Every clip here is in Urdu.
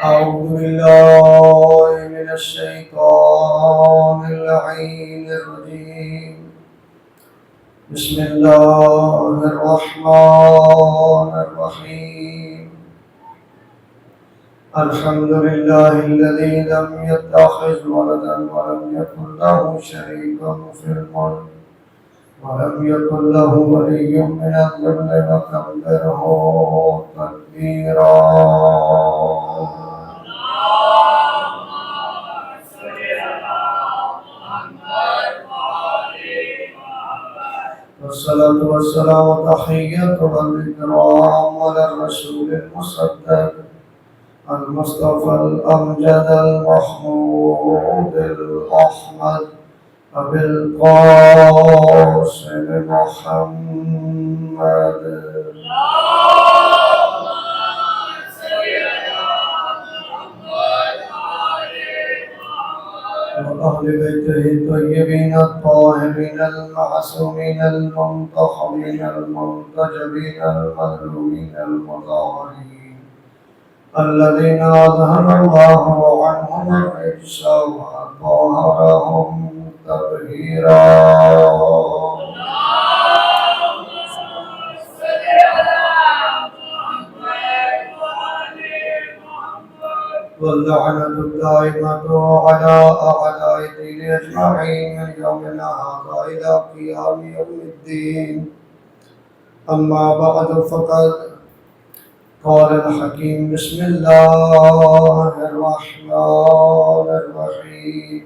أعوذ بالله من الشيطان اللعين الرجيم. بسم الله الرحمن الرحيم. الحمد لله الذي لم يتخذ ولدا ولم يكن له شريك في الملك ولم يكن له ولي من الذل وكبره تكبيرا. والصلاة والسلام تحية والإكرام على الرسول المصدق المصطفى الأمجد المحمود الأحمد أبي القاسم محمد وأهل بيته الطيبين الطاهرين المعصومين المنتخبين المنتجبين المظلومين المطهرين الذين أذهب الله عنهم الرجس وطهرهم تطهيرا. واللعنة الدائمة على أعداء الدين أجمعين من يومنا هذا إلى قيام يوم الدين. أما بعد فقد قال الحكيم بسم الله الرحمن الرحيم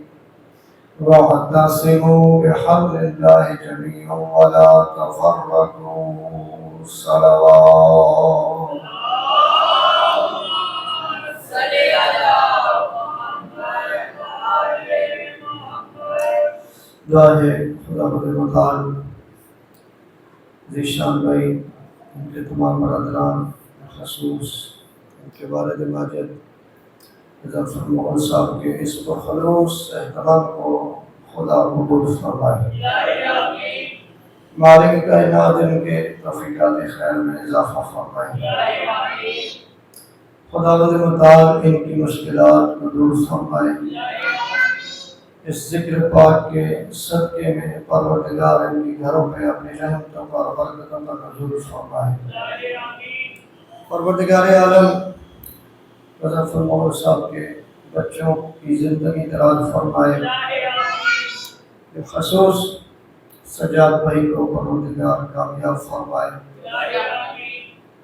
واعتصموا بحبل الله جميعا ولا تفرقوا. صلوات دعائے خدا بد مطال ذیشان بھائی، ان کے تمام برادران، خصوص ان کے والد ماجد ظفر مغل صاحب کے اس خلوص احترام کو خدا قبول فرمائے. مالک کائنات ان کے توفیقات خیر میں اضافہ فرمائے. خدا بد مطال ان کی مشکلات کو دور فرمائے. اس ذکر پاک کے صدقے میں پروردگار ان کی گھروں پہ اپنی رحمتوں اور برکتوں کا نزول فرمائے. پروردگار عالم ظفر مغل صاحب کے بچوں کی زندگی دراز فرمائے. خصوص سجاد بھائی کو پروردگار کامیاب فرمائے.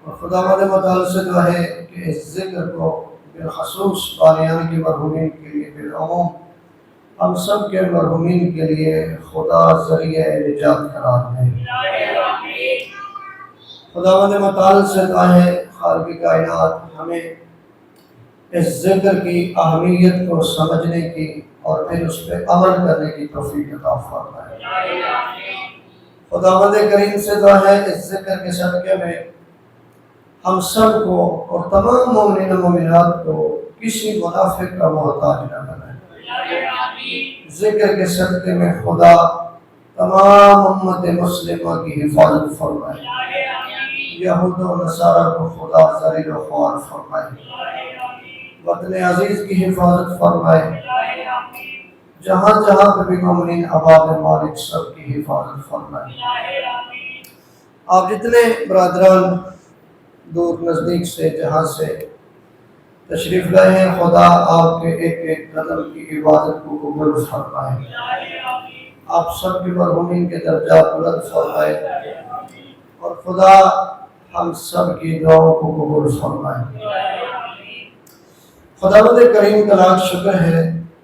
اور خدا متعال سے دعا ہے کہ اس ذکر کو بالخصوص بانیان کی مرحومین کے لیے بالعموم ہم سب کے مرحومین کے لیے خدا ذریعہ نجات قرار دے. خدا متعال سے دعا ہے خالق کائنات ہمیں اس ذکر کی اہمیت کو سمجھنے کی اور پھر اس پہ عمل کرنے کی توفیق عطا فرمائے. خداوند کریم سے دعا ہے اس ذکر کے صدقے میں ہم سب کو اور تمام مومنین و مومنات کو کسی منافق کا محتاج نہ بنائے. ذکر کے صدقے میں خدا تمام امت مسلمہ کی حفاظت فرمائے. یہود و نصارہ کو خدا ذلیل و خوار فرمائے. وطن عزیز کی حفاظت فرمائے. جہاں جہاں پہ بھی مومنین آباد مالک سب کی حفاظت فرمائے. آپ جتنے برادران دور نزدیک سے جہاں سے تشریف لائے ہیں خدا آپ کے ایک ایک قدم کی عبادت کو قبول فرمائے. آپ سب کے مرحومین کے درجات بلند فرمائے اور خدا ہم سب کی دعاؤں کو قبول فرمائے. خداوند کریم کا لاکھ شکر ہے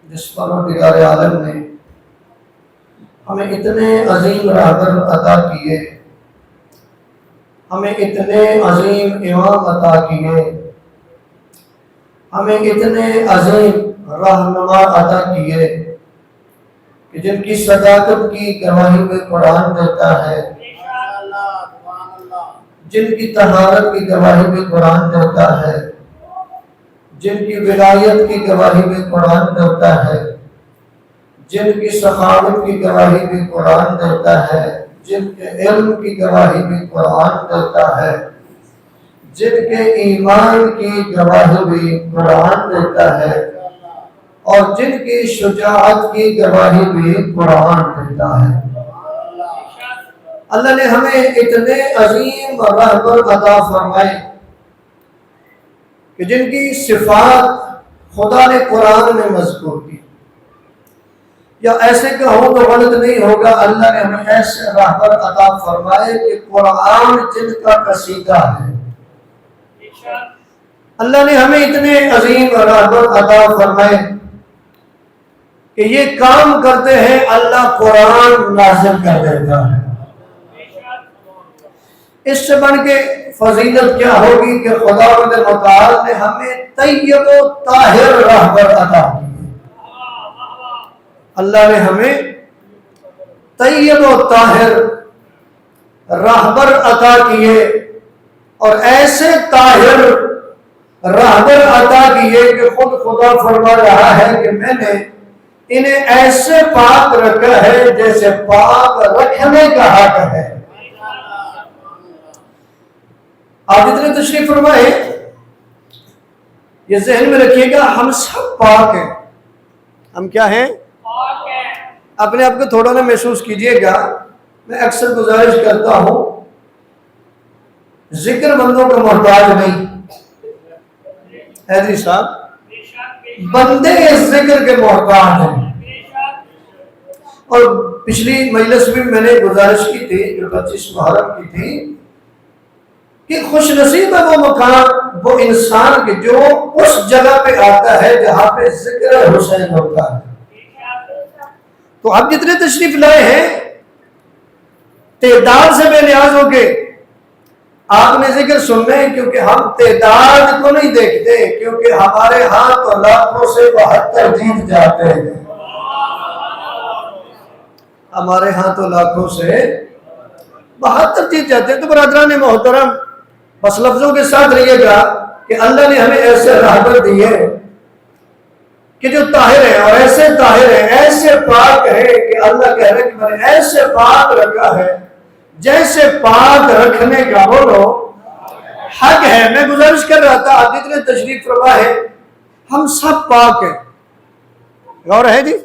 جس پروردگار عالم نے ہمیں اتنے عظیم رہبر عطا کیے، ہمیں اتنے عظیم امام عطا کیے، ہمیں اتنے عظیم رہنما عطا کیے کہ جن کی صداقت کی گواہی میں قرآن دیتا ہے، جن کی طہارت کی گواہی میں قرآن دیتا ہے، جن کی ولایت کی گواہی میں قرآن دیتا ہے، جن کی سخاوت کی گواہی میں قرآن دیتا ہے، جن کے علم کی گواہی میں قرآن دیتا ہے، جن کے ایمان کی گواہی بھی قرآن دیتا ہے اور جن کی شجاعت کی گواہی بھی قرآن دیتا ہے۔ اللہ نے ہمیں اتنے عظیم رہبر عطا فرمائے کہ جن کی صفات خدا نے قرآن میں مذکور کی، یا ایسے کہوں تو غلط نہیں ہوگا، اللہ نے ہمیں ایسے رہبر عطا فرمائے کہ قرآن جن کا قصیدہ ہے۔ اللہ نے ہمیں اتنے عظیم رہبر عطا فرمائے کہ یہ کام کرتے ہیں، اللہ قرآن نازل کر دیتا ہے۔ اس سے بڑھ کے فضیلت کیا ہوگی کہ خداوند متعال نے ہمیں طیب و طاہر رہبر عطا کیے۔ اللہ نے ہمیں طیب و طاہر رہبر عطا کیے، اور ایسے طاہر رہبر عطا کیے کہ خود خدا فرما رہا ہے کہ میں نے انہیں ایسے پاک رکھا ہے جیسے پاک رکھنے کا حق ہے۔ آپ اتنے تشریف فرمائے، یہ ذہن میں رکھیے گا، ہم سب پاک ہیں۔ ہم کیا ہیں؟ اپنے آپ کو تھوڑا نہ محسوس کیجئے گا۔ میں اکثر گزارش کرتا ہوں، ذکر بندوں کا محتاج نہیں، حیدری صاحب بندے اس ذکر کے محتاج ہیں۔ اور پچھلی مجلس میں میں نے گزارش کی تھی، جو 25 محرم کی تھی، کہ خوش نصیب ہے وہ مقام، وہ انسان کے جو اس جگہ پہ آتا ہے جہاں پہ ذکر حسین ہوتا ہے۔ تو آپ جتنے تشریف لائے ہیں، تعداد سے بے نیاز ہو کے آپ نے ذکر سننا ہے، کیونکہ ہم تعداد کو نہیں دیکھتے، کیونکہ ہمارے ہاں تو لاکھوں سے 72 جیت جاتے ہیں۔ ہمارے ہاں تو لاکھوں سے 72 جیت جاتے ہیں۔ تو برادران محترم، بس لفظوں کے ساتھ رہیے گا کہ اللہ نے ہمیں ایسے رہبر دیے کہ جو طاہر ہیں، اور ایسے طاہر ہیں، ایسے پاک ہیں کہ اللہ کہہ رہے کہ میں نے ایسے پاک رکھا ہے جیسے پاک رکھنے کا بولو حق ہے۔ میں گزارش کر رہا تھا، آپ جتنے تشریف فرما ہے، ہم سب پاک ہیں۔ غور ہے جی،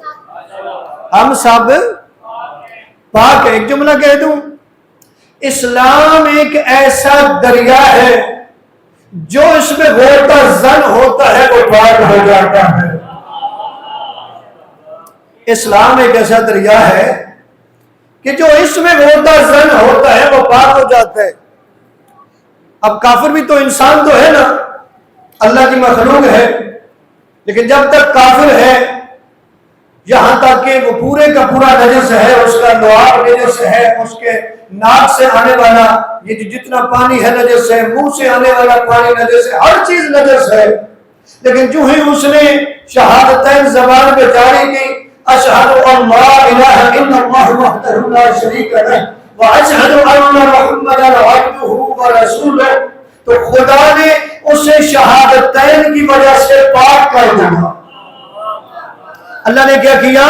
ہم سب پاک ہیں۔ ایک جملہ کہہ دوں، اسلام ایک ایسا دریا ہے جو اس میں غوطہ زن ہوتا ہے وہ پاک ہو جاتا ہے۔ اسلام ایک ایسا دریا ہے کہ جو اس میں غوطہ زن ہوتا ہے وہ پاک ہو جاتا ہے۔ اب کافر بھی تو انسان تو ہے نا، اللہ کی مخلوق ہے، لیکن جب تک کافر ہے، یہاں تک کہ وہ پورے کا پورا نجس ہے، اس کا لعاب نجس ہے، اس کے ناک سے آنے والا یہ جتنا پانی ہے نجس ہے، منہ سے آنے والا پانی نجس ہے، ہر چیز نجس ہے۔ لیکن جو ہی اس نے شہادتین زبان پہ جاری کی، اشہد ان لا الہ الا اللہ وحدہ لا شریک لہ واشہد ان محمدا عبدہ ورسولہ، تو خدا نے اسے شہادتین کی وجہ سے پاک کر دیا۔ اللہ نے کیا کیا؟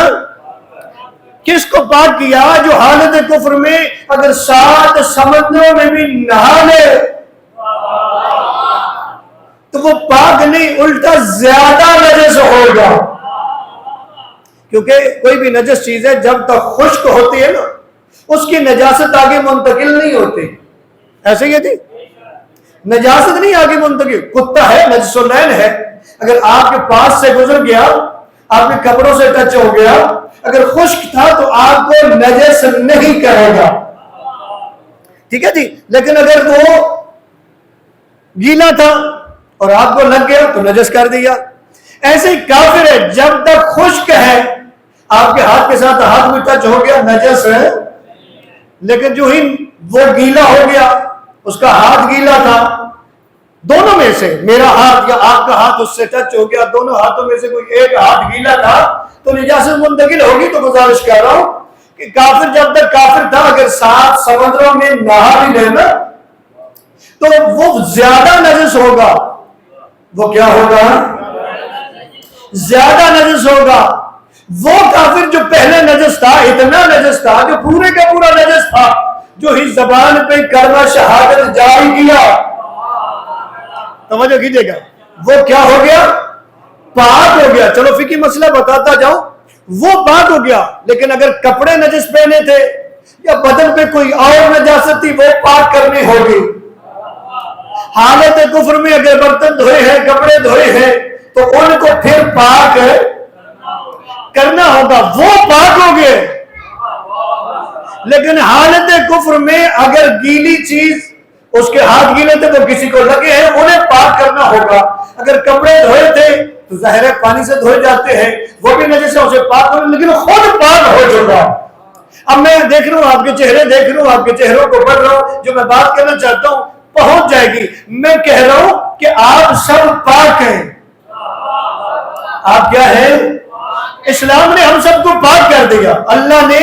کس کو پاک کیا؟ جو حالت کفر میں اگر 7 سمندروں میں بھی نہا لے تو وہ پاک نہیں، الٹا زیادہ نجس ہوگا۔ کیونکہ کوئی بھی نجس چیز ہے جب تک خشک ہوتی ہے نا، اس کی نجاست آگے منتقل نہیں ہوتی۔ ایسے ہی جی، نجاست نہیں آگے منتقل۔ کتا ہے، نجس العین ہے، اگر آپ کے پاس سے گزر گیا، آپ کے کپڑوں سے ٹچ ہو گیا، اگر خشک تھا تو آپ کو نجس نہیں کرے گا، ٹھیک ہے جی۔ لیکن اگر وہ گیلا تھا اور آپ کو لگ گیا تو نجس کر دیا۔ ایسے ہی کافر ہے، جب تک خشک ہے، آپ کے ہاتھ کے ساتھ ہاتھ میں ٹچ ہو گیا، نجس ہے۔ لیکن جو ہی وہ گیلا ہو گیا، اس کا ہاتھ گیلا تھا، دونوں میں سے میرا ہاتھ یا آپ کا ہاتھ اس سے ٹچ ہو گیا، دونوں ہاتھوں میں سے کوئی ایک ہاتھ گیلا تھا تو نجاست منتقل ہوگی۔ تو گزارش کر رہا ہوں کہ کافر جب تک کافر تھا، اگر 7 سمندروں میں نہا بھی لینا تو وہ زیادہ نجس ہوگا۔ وہ کیا ہوگا؟ زیادہ نجس ہوگا۔ وہ کافر جو پہلے نجس تھا، اتنا نجس تھا، جو پورے کا پورا نجس تھا، جو ہی زبان پہ کلمہ شہادت جاری کیا، توجہ کیجئے گا، وہ کیا ہو گیا؟ پاک ہو گیا۔ چلو فقہی مسئلہ بتاتا جاؤں، وہ پاک ہو گیا، لیکن اگر کپڑے نجس پہنے تھے یا بدن پہ کوئی اور نجاست تھی، وہ پاک کرنی ہوگی۔ حالت کفر میں اگر برتن دھوئے ہیں، کپڑے دھوئے ہیں، تو ان کو پھر پاک کرنا ہوگا، وہ پاک ہو گئے۔ لیکن حالت کفر میں اگر گیلی چیز، اس کے ہاتھ گیلے تھے وہ کسی کو لگے ہیں، انہیں پاک کرنا ہوگا۔ اگر کپڑے دھوئے تھے تو ظاہر ہے پانی سے دھوئے جاتے ہیں، وہ بھی نجس ہے، اسے پاک کرنا، لیکن خود پاک ہو چکا۔ اب میں دیکھ رہا ہوں آپ کے چہرے، دیکھ رہا ہوں آپ کے چہروں کو پڑھ رہا ہوں، جو میں بات کرنا چاہتا ہوں پہنچ جائے گی۔ میں کہہ رہا ہوں کہ آپ سب پاک ہیں۔ آپ کیا ہیں؟ اسلام نے ہم سب کو پاک کر دیا۔ اللہ نے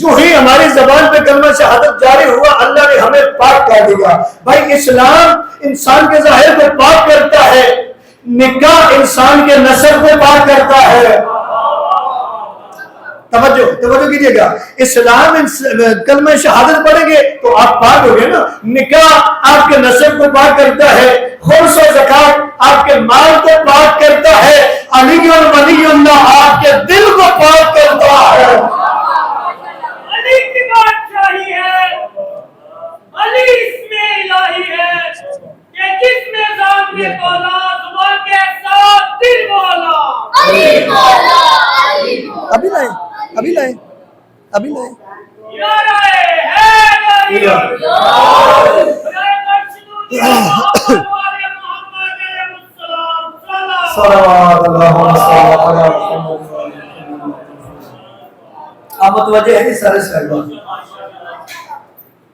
جو ہی ہماری زبان پہ کلمہ شہادت جاری ہوا، اللہ نے ہمیں پاک کر دیا۔ بھائی اسلام انسان کے ظاہر کو پاک کرتا ہے، نکاح انسان کے نسب کو پاک کرتا ہے۔ توجہ کیجئے گا، اسلام کلمہ شہادت پڑھیں گے تو آپ پاک ہو گئے نا۔ نکاح آپ کے نسب کو پاک کرتا ہے، خمس و زکات آپ کے مال کو پاک کرتا ہے، علی ولی اللہ آپ کے دل کو پاک کرتا ہے۔ علی کی بادشاہی ہے، علی اسم الہی ہے کہ جس میں ذات میں مولا، زبان کے ساتھ دل مولا، علی مولا، علی مولا۔ ابھی لائے ابھی لائے ابھی لائے یا رائے ہے یا اب متوجہ ہے سارے صاحبان،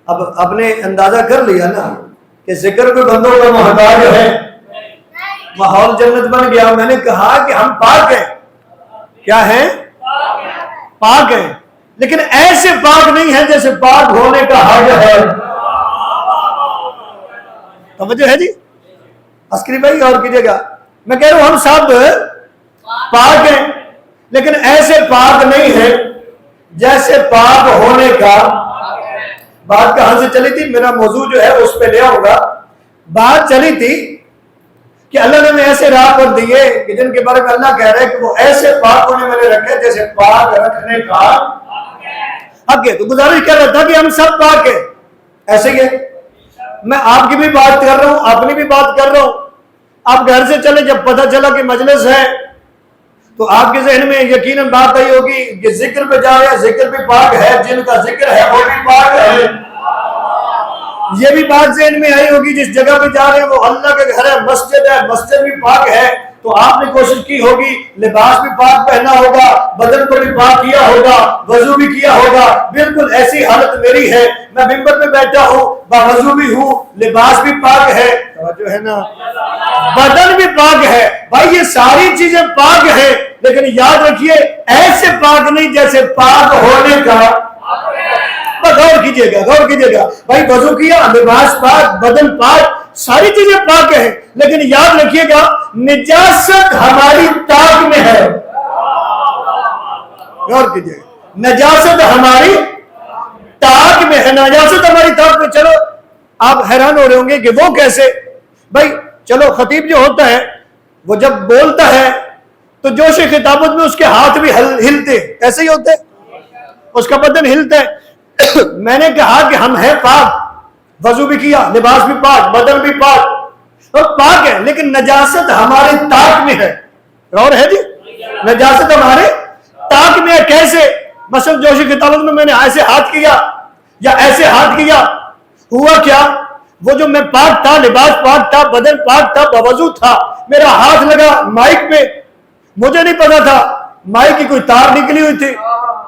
اب آپ نے اندازہ کر لیا نا کہ ذکر کوئی بندوں کا محتاج ہے، ماحول جنت بن گیا۔ میں نے کہا کہ ہم پاک ہیں، کیا ہیں؟ پاک ہیں، لیکن ایسے پاک نہیں ہے جیسے پاک ہونے کا حق ہے۔ توجہ ہے جی؟ عسکری بھائی اور کیجئے گا، میں کہہ رہا ہوں ہم سب پاک ہیں، لیکن ایسے پاک نہیں ہے جیسے پاک ہونے کا۔ بات کہاں سے چلی تھی؟ میرا موضوع جو ہے اس پہ لے آؤں گا۔ بات چلی تھی کہ اللہ نے ہمیں ایسے راہ پر دیے کہ جن کے بارے میں اللہ کہہ رہا ہے کہ وہ ایسے پاک ہونے میں نے رکھے جیسے پاک رکھنے کا حق ہے۔ تو گزارش کر رہا تھا کہ ہم سب پاک ہیں، ایسے ہی ہے۔ میں آپ کی بھی بات کر رہا ہوں، اپنی بھی بات کر رہا ہوں۔ آپ گھر سے چلے، جب پتہ چلا کہ مجلس ہے تو آپ کے ذہن میں یقیناً بات آئی ہوگی کہ ذکر پہ جا رہے ہیں، ذکر بھی پاک ہے، جن کا ذکر ہے وہ بھی پاک ہے۔ یہ بھی بات ذہن میں آئی ہوگی جس جگہ پہ جا رہے ہیں وہ اللہ کے گھر ہے، مسجد ہے، مسجد بھی پاک ہے، تو آپ نے کوشش کی ہوگی لباس بھی پاک پہنا ہوگا، بدن کو بھی پاک کیا ہوگا، وضو بھی کیا ہوگا۔ بالکل ایسی حالت میری ہے، میں ممبر پہ بیٹھا ہوں، باوضو بھی ہوں، لباس بھی پاک ہے، توجہ ہے نا، بدن بھی پاک ہے۔ بھائی یہ ساری چیزیں پاک ہیں، لیکن یاد رکھیے ایسے پاک نہیں جیسے پاک ہونے کا۔ غور کیجئے گا، غور کیجئے گا۔ بھائی وضو کیا، لباس پاک، بدن پاک، ساری چیزیں پاک ہیں، لیکن یاد رکھیے گا نجاست ہماری طاق میں ہے۔ غور کیجئے گا، نجاست ہماری طاق میں ہے، نجاست ہماری طاق میں۔ چلو آپ حیران ہو رہے ہوں گے کہ وہ کیسے؟ بھائی چلو خطیب جو ہوتا ہے وہ جب بولتا ہے تو جوش خطابت میں اس کے ہاتھ بھی ہلتے، ایسے ہی ہوتے، اس کا بدن ہلتا ہے۔ میں نے کہا کہ ہم ہیں پاک، وضو بھی کیا، لباس بھی پاک، بدن بھی پاک، اور پاک ہے، لیکن نجاست ہمارے طاق میں ہے۔ غور ہے جی؟ نجاست ہمارے طاق میں ہے۔ کیسے؟ مثلا جوش خطابت میں میں نے ایسے ہاتھ کیا یا ایسے ہاتھ کیا، ہوا کیا؟ وہ جو میں پاک تھا، لباس پاک تھا، بدن پاک تھا، باوضو تھا، میرا ہاتھ لگا مائک پہ، مجھے نہیں پتا تھا مائک کی کوئی تار نکلی ہوئی تھی،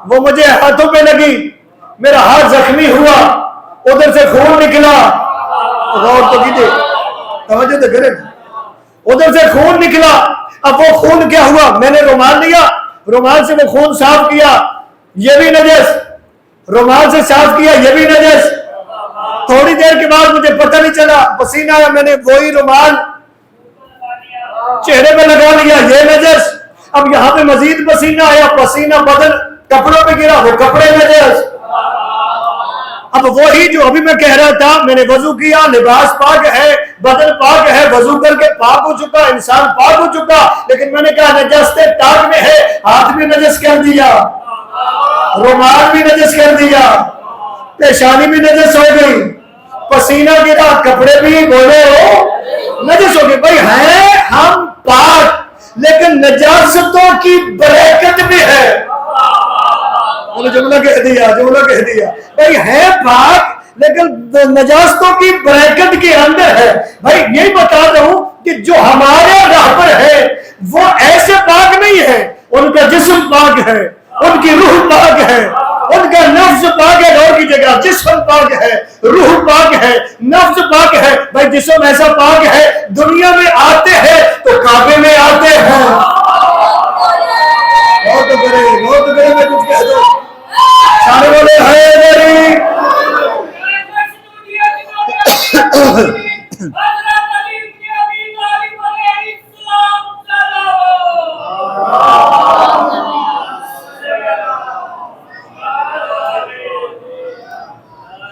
وہ مجھے ہاتھوں پہ لگی، میرا ہاتھ زخمی ہوا، ادھر سے خون نکلا۔ غور تو کیجئے، توجہ تو کریں، ادھر سے خون نکلا۔ اب وہ خون کیا ہوا؟ میں نے رومال لیا، رومال سے وہ خون صاف کیا، یہ بھی نجس، رومال سے صاف کیا، یہ بھی نجس۔ تھوڑی دیر کے بعد مجھے پتہ نہیں چلا، پسینہ آیا، میں نے وہی رومال چہرے پہ لگا لیا، یہ نجس۔ اب یہاں پہ مزید پسینہ آیا، پسینہ بدن کپڑوں پہ گرا، وہ کپڑے نجس۔ اب وہی جو ابھی میں کہہ رہا تھا، میں نے وضو کیا، لباس پاک ہے، بدن پاک ہے، وضو کر کے پاک ہو چکا، انسان پاک ہو چکا، لیکن میں نے کہا نجاست ٹاک میں ہے، ہاتھ بھی نجس کر دیا، رومال بھی نجس کر دیا، پیشانی بھی نجس ہو گئی، پسینہ گرا، کپڑے بھی بولے ہو نجس ہو گئے۔ بھائی ہیں ہم پاک، لیکن نجاستوں کی برکت بھی ہے۔ جملہ کہہ دیا بھائی ہے پاک لیکن نجاستوں کی برکت کے اندر ہے۔ بھائی یہ بتا رہا ہوں کہ جو ہمارے راہبر ہے وہ ایسے پاک نہیں ہے، ان کا جسم پاک ہے، ان کی روح پاک ہے، ان کا نفس پاک ہے، اور کی جگہ جسم پاک ہے، روح پاک ہے، نفس پاک ہے۔ بھائی جسم ایسا پاک ہے، دنیا میں آتے ہیں تو کعبے میں آتے ہیں۔ بہت کرے میں کچھ کہہ دو، سارے بولے حیدری۔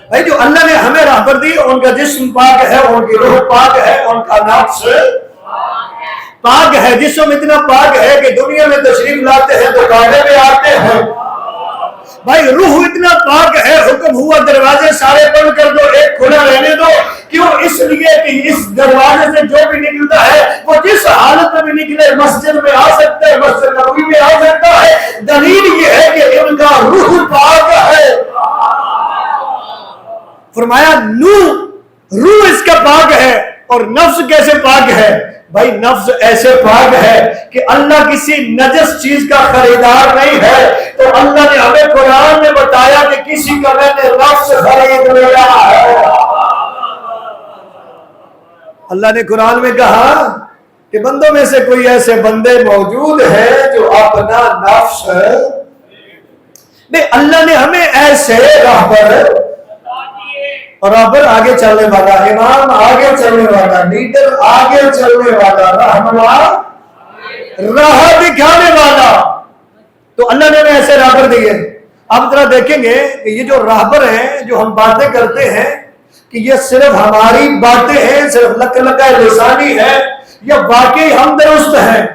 بھائی جو اللہ نے ہمیں راہبر دی، ان کا جسم پاک ہے، ان کی روح پاک ہے، ان کا نفس پاک ہے۔ جسم اتنا پاک ہے کہ دنیا میں تشریف لاتے ہیں تو کعبے میں آتے ہیں۔ بھائی روح اتنا پاک ہے، حکم ہوا دروازے سارے بند کر دو، ایک کھلا رہنے دو۔ کیوں؟ اس لیے کہ اس دروازے سے جو بھی نکلتا ہے وہ جس حالت میں بھی نکلے، مسجد میں آ سکتا ہے، مسجد نبوی میں آ سکتا ہے۔ دلیل یہ ہے کہ ان کا روح پاک ہے۔ فرمایا روح اس کا پاک ہے، اور نفس کیسے پاک ہے؟ بھائی نفس ایسے پاک ہے کہ اللہ کسی نجس چیز کا خریدار نہیں ہے۔ تو اللہ نے ہمیں قرآن میں بتایا کہ کسی کا میں نے نفس خرید لیا ہے۔ اللہ نے قرآن میں کہا کہ بندوں میں سے کوئی ایسے بندے موجود ہیں جو اپنا نفس نہیں، اللہ نے ہمیں ایسے راہبر آگے چلنے والا، امام آگے چلنے والا، لیڈر آگے چلنے والا، رہنما راہ دکھانے والا، تو اللہ نے ہمیں ایسے راہبر دیے۔ اب ذرا دیکھیں گے کہ یہ جو راہبر ہیں، جو ہم باتیں کرتے ہیں، کہ یہ صرف ہماری باتیں ہیں، صرف لکا لسانی ہے، یا واقعی ہم درست ہیں؟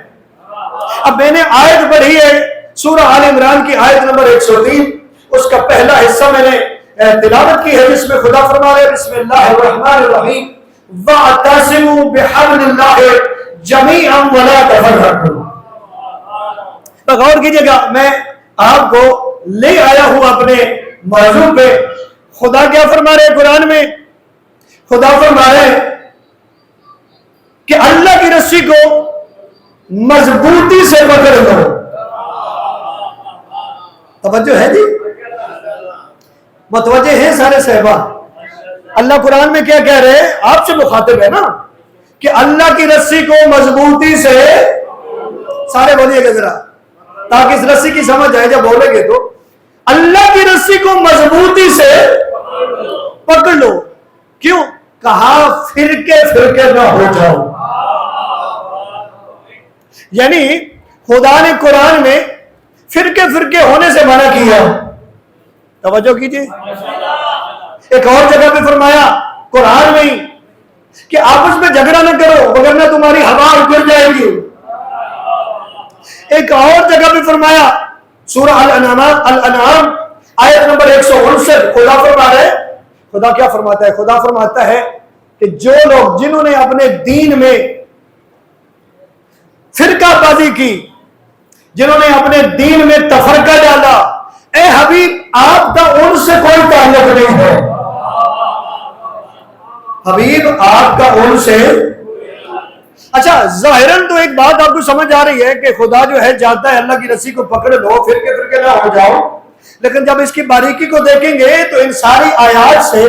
اب میں نے آیت پڑھی ہے سورہ آل عمران کی آیت نمبر 103، اس کا پہلا حصہ میں نے تلاوت کی ہے، جس میں خدا فرما رہے بسم اللہ الرحمن الرحیم وَاعْتَصِمُوا بِحَبْلِ اللَّهِ جَمِيعًا وَلَا تَفَرَّقُوا۔ تو غور کیجئے گا، میں آپ کو لے آیا ہوں اپنے موضوع پہ۔ خدا کیا فرما رہے قرآن میں؟ خدا فرما رہے کہ اللہ کی رسی کو مضبوطی سے پکڑ لو۔ توجہ ہے جی؟ متوجہ ہیں سارے صحابہ؟ اللہ قرآن میں کیا کہہ رہے ہیں؟ آپ سے مخاطب ہے نا، کہ اللہ کی رسی کو مضبوطی سے، سارے بولیے گا ذرا تاکہ اس رسی کی سمجھ آئے جب بولے گے تو، اللہ کی رسی کو مضبوطی سے پکڑ لو۔ کیوں؟ کہا فرقے نہ ہو جاؤ۔ یعنی خدا نے قرآن میں فرقے ہونے سے منع کیا۔ توجہ کیجئے، ایک اور جگہ پہ فرمایا قرآن میں ہی کہ آپس میں جھگڑا نہ کرو وگرنہ تمہاری ہوا اکھڑ جائے گی۔ ایک اور جگہ پہ فرمایا سورہ الانعام آیت نمبر 159، خدا فرما رہے، خدا کیا فرماتا ہے؟ خدا فرماتا ہے کہ جو لوگ جنہوں نے اپنے دین میں فرقہ بازی کی، جنہوں نے اپنے دین میں تفرقہ ڈالا، اے حبیب آپ کا ان سے کوئی تعلق نہیں ہے۔ حبیب آپ کا ان سے، اچھا ظاہراً تو ایک بات آپ کو سمجھ آ رہی ہے کہ خدا جو ہے جانتا ہے اللہ کی رسی کو پکڑ لو، فرقے نہ ہو جاؤ، لیکن جب اس کی باریکی کو دیکھیں گے تو ان ساری آیات سے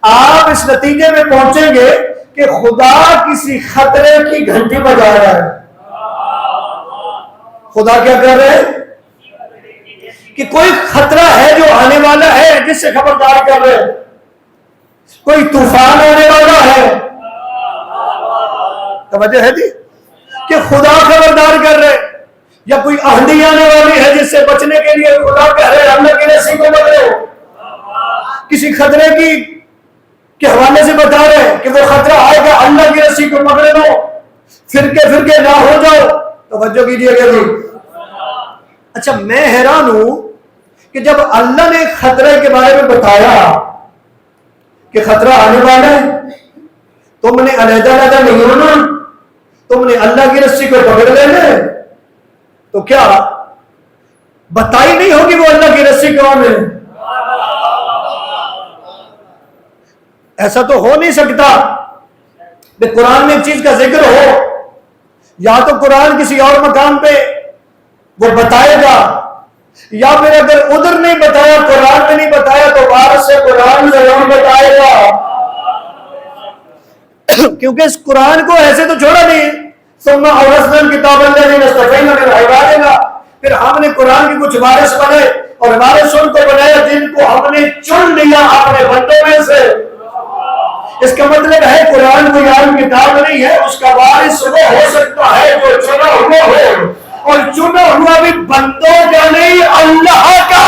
آپ اس نتیجے میں پہنچیں گے کہ خدا کسی خطرے کی گھنٹی بجا رہا ہے۔ خدا کیا کر رہے ہیں؟ کہ کوئی خطرہ ہے جو آنے والا ہے، جس سے خبردار کر رہے ہیں۔ کوئی طوفان آنے والا ہے، توجہ ہے جی، کہ خدا خبردار کر رہے، یا کوئی آندھی آنے والی ہے جس سے بچنے کے لیے خدا کہہ رہے اللہ کی رسی کو پکڑو۔ کسی خطرے کے حوالے سے بتا رہے ہیں کہ وہ خطرہ آئے گا، اللہ کی رسی کو پکڑ لو، فرقے نہ ہو جاؤ. توجہ کیجیے گا جی. اچھا میں حیران ہوں کہ جب اللہ نے خطرے کے بارے میں بتایا کہ خطرہ آنے والا ہے، تم نے علیحدہ نہیں ہونا، تم نے اللہ کی رسی کو پکڑ لینا ہے، تو کیا بتائی نہیں ہوگی وہ اللہ کی رسی کون ہے؟ ایسا تو ہو نہیں سکتا کہ قرآن میں ایک چیز کا ذکر ہو، یا تو قرآن کسی اور مقام پہ وہ بتائے گا، یا پھر اگر ادھر نہیں بتایا، قرآن میں نہیں بتایا، تو وارث سے قرآن ضرور بتائے گا. کیونکہ اس قرآن کو ایسے تو چھوڑا نہیں. ثم اورثنا الکتاب الذین اصطفینا من عبادنا، پھر ہم نے قرآن کے کچھ وارث بنائے، اور وارث ان کو بنایا جن کو ہم نے چن لیا اپنے بندوں میں سے. اس کا مطلب ہے قرآن کوئی عام کتاب نہیں ہے، اس کا وارث وہ ہو سکتا ہے جو چنا ہوا ہو، اور چنا ہوا بھی بندوں کا نہیں، اللہ کا.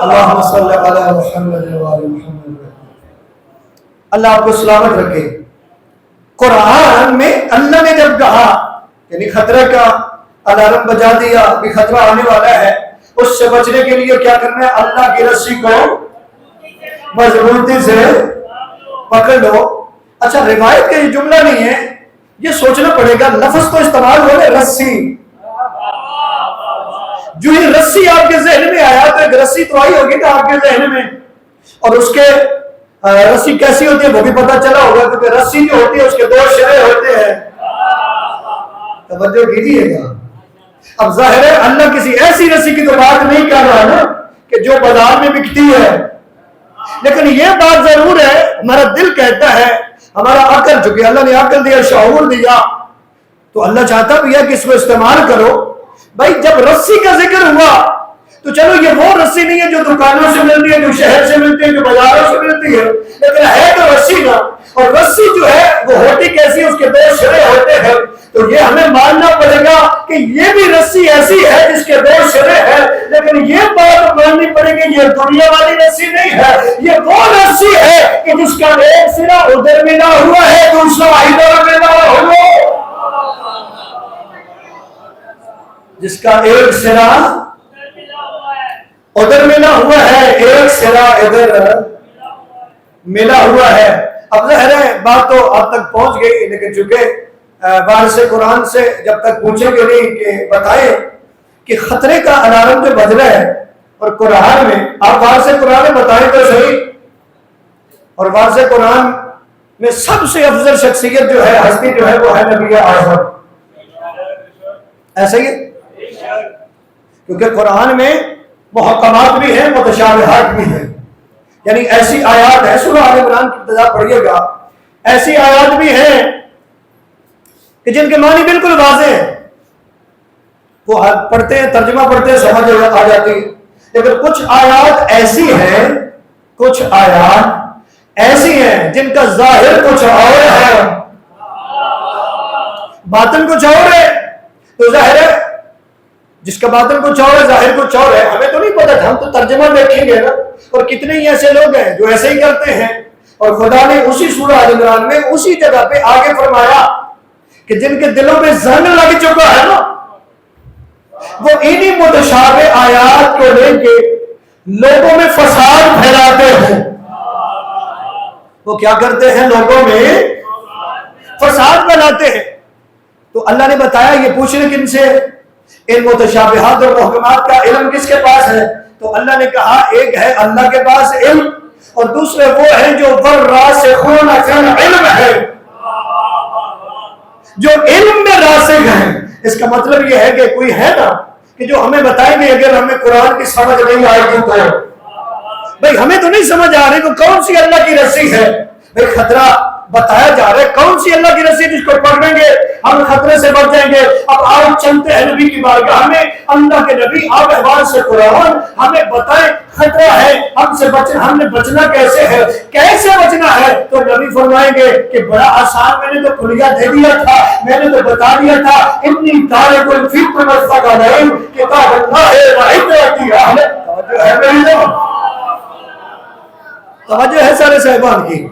اللہم صلی علی محمد وعلی محمد. اللہ آپ کو سلامت رکھے. قرآن میں اللہ نے جب کہا یعنی خطرے کا الارم بجا دیا کہ خطرہ آنے والا ہے، اس سے بچنے کے لیے کیا کرنا ہے؟ اللہ کی رسی کو مضبوطی سے پکڑ لو. اچھا روایت کا یہ جملہ نہیں ہے، یہ سوچنا پڑے گا. لفظ تو استعمال ہو رہے رسی. جو ہی رسی آپ کے ذہن میں آیا تو ایک رسی تو آئی ہوگی نا آپ کے ذہن میں، اور اس کے رسی کیسی ہوتی ہے وہ بھی پتا چلا ہوگا، کیونکہ رسی جو ہوتی ہے اس کے دو شرے ہوتے ہیں. توجہ کیجیے گا. اب ظاہر ہے اللہ کسی ایسی رسی کی تو بات نہیں کر رہا نا کہ جو بازار میں بکتی ہے، لیکن یہ بات ضرور ہے، ہمارا دل کہتا ہے، ہمارا عقل، چونکہ اللہ نے عقل دیا، شعور دیا، تو اللہ چاہتا بھی ہے کہ اس کو استعمال کرو. بھائی جب رسی کا ذکر ہوا تو چلو یہ وہ رسی نہیں ہے جو دکانوں سے ملتی ہے، جو شہر سے ملتی ہے، جو بازاروں سے ملتی ہے، لیکن ہے تو رسی نا. اور رسی جو ہے وہ ہوتی کیسی ہے؟ اس کے دو شرے ہوتے ہیں. تو یہ ہمیں ماننا پڑے گا کہ یہ بھی رسی ایسی ہے جس کے دو شرے ہیں، لیکن یہ بات ماننی پڑے گی یہ دنیا والی رسی نہیں ہے، یہ وہ رسی ہے کہ جس کا ایک سرا ادھر ملا ہوا ہے، دوسرا ادھر ملا ہوا، جس کا ایک سرا ادھر ملا ہوا ہے، ایک سرا ادھر ملا ہوا ہے. اب ظاہر ہے بات تو اب تک پہنچ گئی، لیکن چونکہ وارث قرآن سے جب تک پوچھیں گے نہیں کہ بتائیں کہ خطرے کا الارم جو بج رہا ہے، اور قرآن میں آپ وارث قرآن میں بتائیں تو صحیح. اور وارث قرآن میں سب سے افضل شخصیت جو ہے، ہستی جو ہے، وہ ہے نبی اعظم. ایسا ہی ہے، کیونکہ قرآن میں محکمات بھی ہیں، متشابہات بھی ہیں. یعنی ایسی آیات ہے، سورہ آل عمران کی ابتدا پڑھیے گا، ایسی آیات بھی ہیں کہ جن کے معنی بالکل واضح ہیں، وہ پڑھتے ہیں، ترجمہ پڑھتے ہیں، سمجھ آ جاتی ہے. لیکن کچھ آیات ایسی ہیں، کچھ آیات ایسی ہیں جن کا ظاہر کچھ اور ہے، باطن کچھ اور ہے. تو ظاہر ہے جس کا باطن کچھ اور ہے، ظاہر کچھ اور ہے. ہمیں تو نہیں پتا، ہم تو ترجمہ دیکھیں گے نا. اور کتنے ہی ایسے لوگ ہیں جو ایسے ہی کرتے ہیں. اور خدا نے اسی سورہ آل عمران میں اسی جگہ پہ آگے فرمایا کہ جن کے دلوں میں زنگ لگ چکا ہے نا، وہ انہی متشابہ آیات کو لے کے لوگوں میں فساد پھیلاتے ہیں. وہ کیا کرتے ہیں؟ لوگوں میں فساد پھیلاتے ہیں. تو اللہ نے بتایا یہ پوچھنے کن سے؟ ان متشابہات اور محکمات کا علم کس کے پاس ہے؟ تو اللہ نے کہا ایک ہے اللہ کے پاس علم، اور دوسرے وہ ہیں جو والراسخون فی العلم ہے، جو علم میں راسخ ہیں. اس کا مطلب یہ ہے کہ کوئی ہے نا کہ جو ہمیں بتائیں گے اگر ہمیں قرآن کی سمجھ نہیں آئے گی تو بھائی ہمیں تو نہیں سمجھ آ رہی تو کون سی اللہ کی رسی ہے؟ بھائی خطرہ بتایا جا رہا ہے، کون سی اللہ کی رسی جس کو پکڑیں گے ہم خطرے سے بچ جائیں گے. اب آج چلتے ہیں نبی کی بارگاہ میں. اللہ کے نبی آپ احوال سے قرآن ہمیں بتائیں خطرہ ہے ہم سے ہم نے بچنا کیسے ہے, کیسے بچنا ہے. تو نبی فرمائیں گے کہ بڑا آسان, میں نے تو کھلیا دے دیا تھا, میں نے تو بتا دیا تھا. اتنی تارے کوئی فکر مستقا نہیں کتاب اللہ ہے. توجہ ہے سارے صاحبان کی.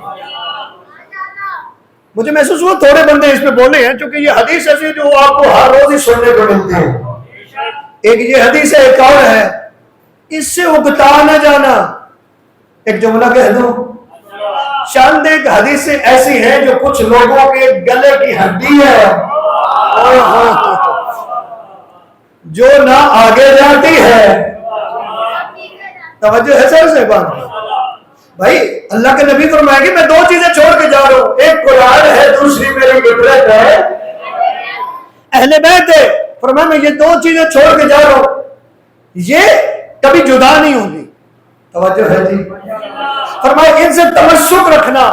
مجھے محسوس ہوا تھوڑے بندے اس میں بولے ہیں کیونکہ یہ حدیث ایسی جو آپ کو ہر روز ہی سننے کو ملتی ہے. ایک یہ حدیث ہے, ایک اور ہے, اس سے اگتا نہ جانا. ایک جملہ کہہ دوں, چند ایک حدیثیں ایسی ہیں جو کچھ لوگوں کے گلے کی ہڈی ہے جو نہ آگے جاتی ہے. توجہ ہے سر صاحبان بھائی. اللہ کے نبی فرمائیں گے میں دو چیزیں چھوڑ کے جا رہا ہوں, ایک قرآن ہے, دوسری میری عبرت ہے, اہل بیت ہے. فرمایا میں یہ دو چیزیں چھوڑ کے جا رہا ہوں, یہ کبھی جدا نہیں ہوں گی. توجہ ہے جی. فرمایا ان سے تمسک رکھنا.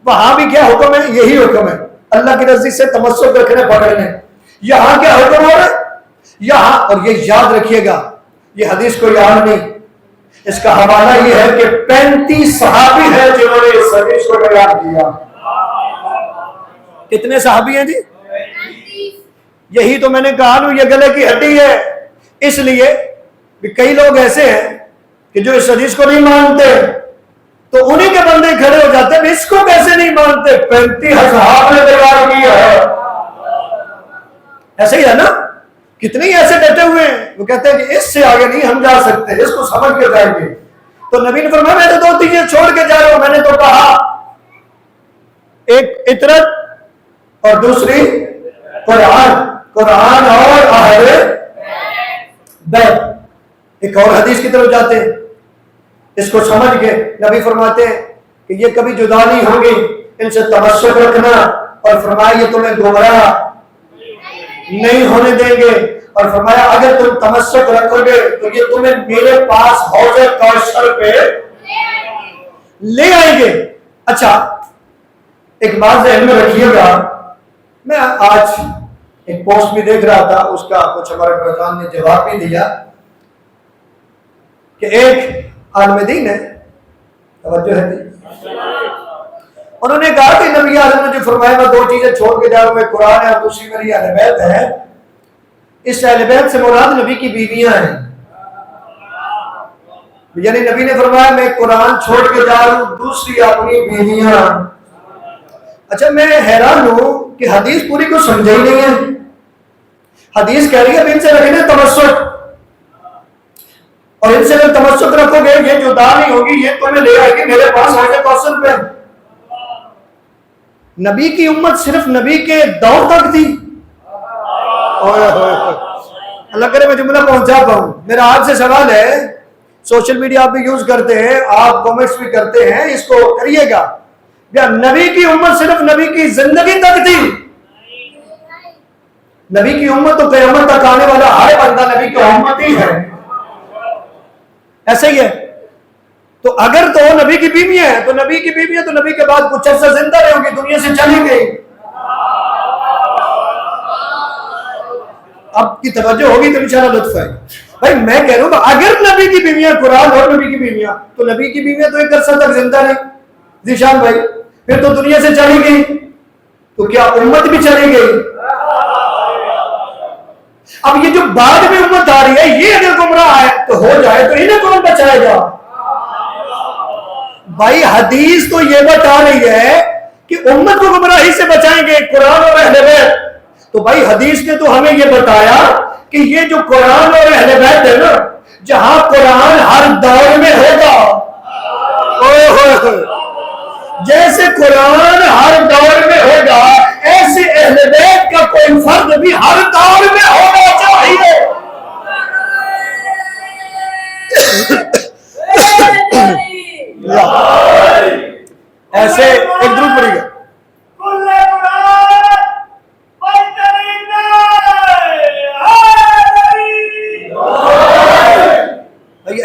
وہاں بھی کیا حکم ہے؟ یہی حکم ہے اللہ کی رضی سے تمسک رکھنے پکڑنے. یہاں کیا حکم ہو رہا ہے یہاں, اور یہ یاد رکھیے گا, یہ حدیث کو یاد نہیں, اس کا حوالہ یہ ہے کہ 35 صحابی ہیں جنہوں نے اس حدیث کو بیان کیا. کتنے صحابی ہیں جی؟ یہی تو میں نے کہا نا یہ گلے کی ہڈی ہے. اس لیے کہ کئی لوگ ایسے ہیں کہ جو اس حدیث کو نہیں مانتے تو انہی کے بندے کھڑے ہو جاتے ہیں اس کو کیسے نہیں مانتے, 35 صحابہ نے بیان کیا ہے. ایسے ہی ہے نا, کتنے ہی ایسے بیٹھے ہوئے ہیں وہ کہتے ہیں کہ اس سے آگے نہیں ہم جا سکتے, اس کو سمجھ کے جائیں گے. تو نبی نے فرمایا میں تو دو چیزیں چھوڑ کے جا رہا ہوں. میں نے تو کہا ایک اطرت اور دوسری قرآن, قرآن اور اہل بیت. ایک اور حدیث کی طرف جاتے ہیں, اس کو سمجھ کے نبی فرماتے ہیں کہ یہ کبھی جدا نہیں ہوں گی, ان سے تمسک رکھنا. اور فرمایا یہ تمہیں گمراہ نہیں ہونے دیں گے. اور فرمایا اگر تم تمسک رکھو گے تو یہ تمہیں میرے پاس حوض کوثر پہ لے آئیں گے. اچھا ایک بات ذہن میں رکھیے گا, میں آج ایک پوسٹ بھی دیکھ رہا تھا, اس کا کچھ ہمارے پردھان نے جواب بھی دیا کہ ایک عالم دین ہے, توجہ ہے, انہوں نے کہا کہ نبی اعظم نے جو فرمایا میں دو چیزیں چھوڑ کے جا رہا ہوں, ایک قرآن ہے اور دوسری میری اہل بیت ہے. اس اہل بیت سے مراد نبی کی بیویاں ہیں. یعنی نبی نے فرمایا میں قرآن چھوڑ کے جا رہا ہوں, دوسری اپنی بیویاں. اچھا میں حیران ہوں کہ حدیث پوری کو سمجھا ہی نہیں ہے. حدیث کہہ رہی ہے ان سے رکھنے تمسک, اور ان سے اگر تمسک رکھو گے یہ جدا نہیں ہوگی, یہ تمہیں لے آئے گی میرے پاس حوض کوثر پہ. نبی کی امت صرف نبی کے دور تک تھی. اللہ کرے میں جملہ پہنچا پاؤں. میرا آپ سے سوال ہے, سوشل میڈیا آپ بھی یوز کرتے ہیں, آپ کامنٹس بھی کرتے ہیں, اس کو کریے گا. نبی کی امت صرف نبی کی زندگی تک تھی. نبی کی امت تو قیامت تک آنے والا ہر بندہ نبی کی امت ہی ہے. ایسا ہی ہے. تو اگر تو نبی کی بیویاں ہیں تو نبی کی بیویاں تو نبی کے بعد کچھ عرصہ زندہ رہیں گی, دنیا سے چلی گئی. اب کی توجہ ہوگی تو انشاءاللہ لطف ہے. بھائی میں کہہ رہا ہوں اگر نبی کی بیویاں قرآن اور نبی کی بیویاں, تو نبی کی بیویاں تو ایک عرصہ تک زندہ رہیں. ذیشان بھائی پھر تو دنیا سے چلی گئی, تو کیا امت بھی چلی گئی؟ اب یہ جو بعد میں امت آ رہی ہے یہ اگر گمراہ ہے تو ہو جائے تو انہیں کون بچائے گا؟ بھائی حدیث تو یہ بتا رہی ہے کہ امت کو گمراہی سے بچائیں گے قرآن اور اہل بیت. تو بھائی حدیث نے تو ہمیں یہ بتایا کہ یہ جو قرآن اور اہل بیت ہے نا, جہاں قرآن ہر دور میں ہوگا, جیسے قرآن ہر دور میں ہوگا ایسے اہل بیت کا کوئی فرد بھی ہر دور میں ہونا چاہیے. ایسے ایک درود پڑی گا.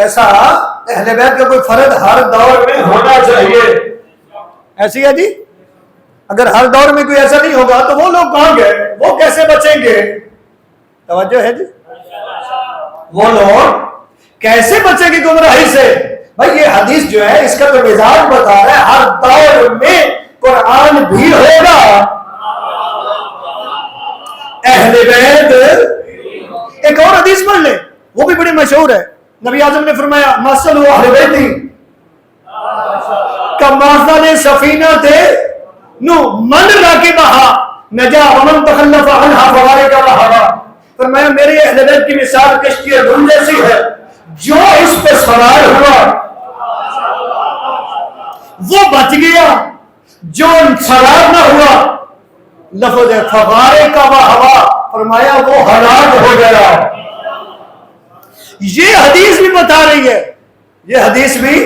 ایسا اہل بیت کا کوئی فرد ہر دور میں ہونا چاہیے. ایسی ہے جی. اگر ہر دور میں کوئی ایسا نہیں ہوگا تو وہ لوگ کہاں گئے, وہ کیسے بچیں گے؟ توجہ ہے جی؟ وہ لوگ کیسے بچیں گے گمراہی سے؟ بھائی یہ حدیث جو ہے اس کا تو مزاج بتا رہا ہے ہر دور میں قرآن بھی ہوگا, اہل بیت. ایک اور حدیث پڑھ لیں, وہ بھی بڑی مشہور ہے. نبی اعظم نے فرمایا مثل اہل بیتی کمثل سفینۃ نو من راکبھا نجا ومن تخلف عنہا فغرق رہبھا. فرمایا میرے اہل بیت کی مثال کشتی نوح جیسی ہے, جو اس پہ سوار ہوا وہ بچ گیا, جو سوار نہ ہوا لفظ فغرق رہبھا فرمایا وہ ہلاک ہو گیا. یہ حدیث بھی بتا رہی ہے, یہ حدیث بھی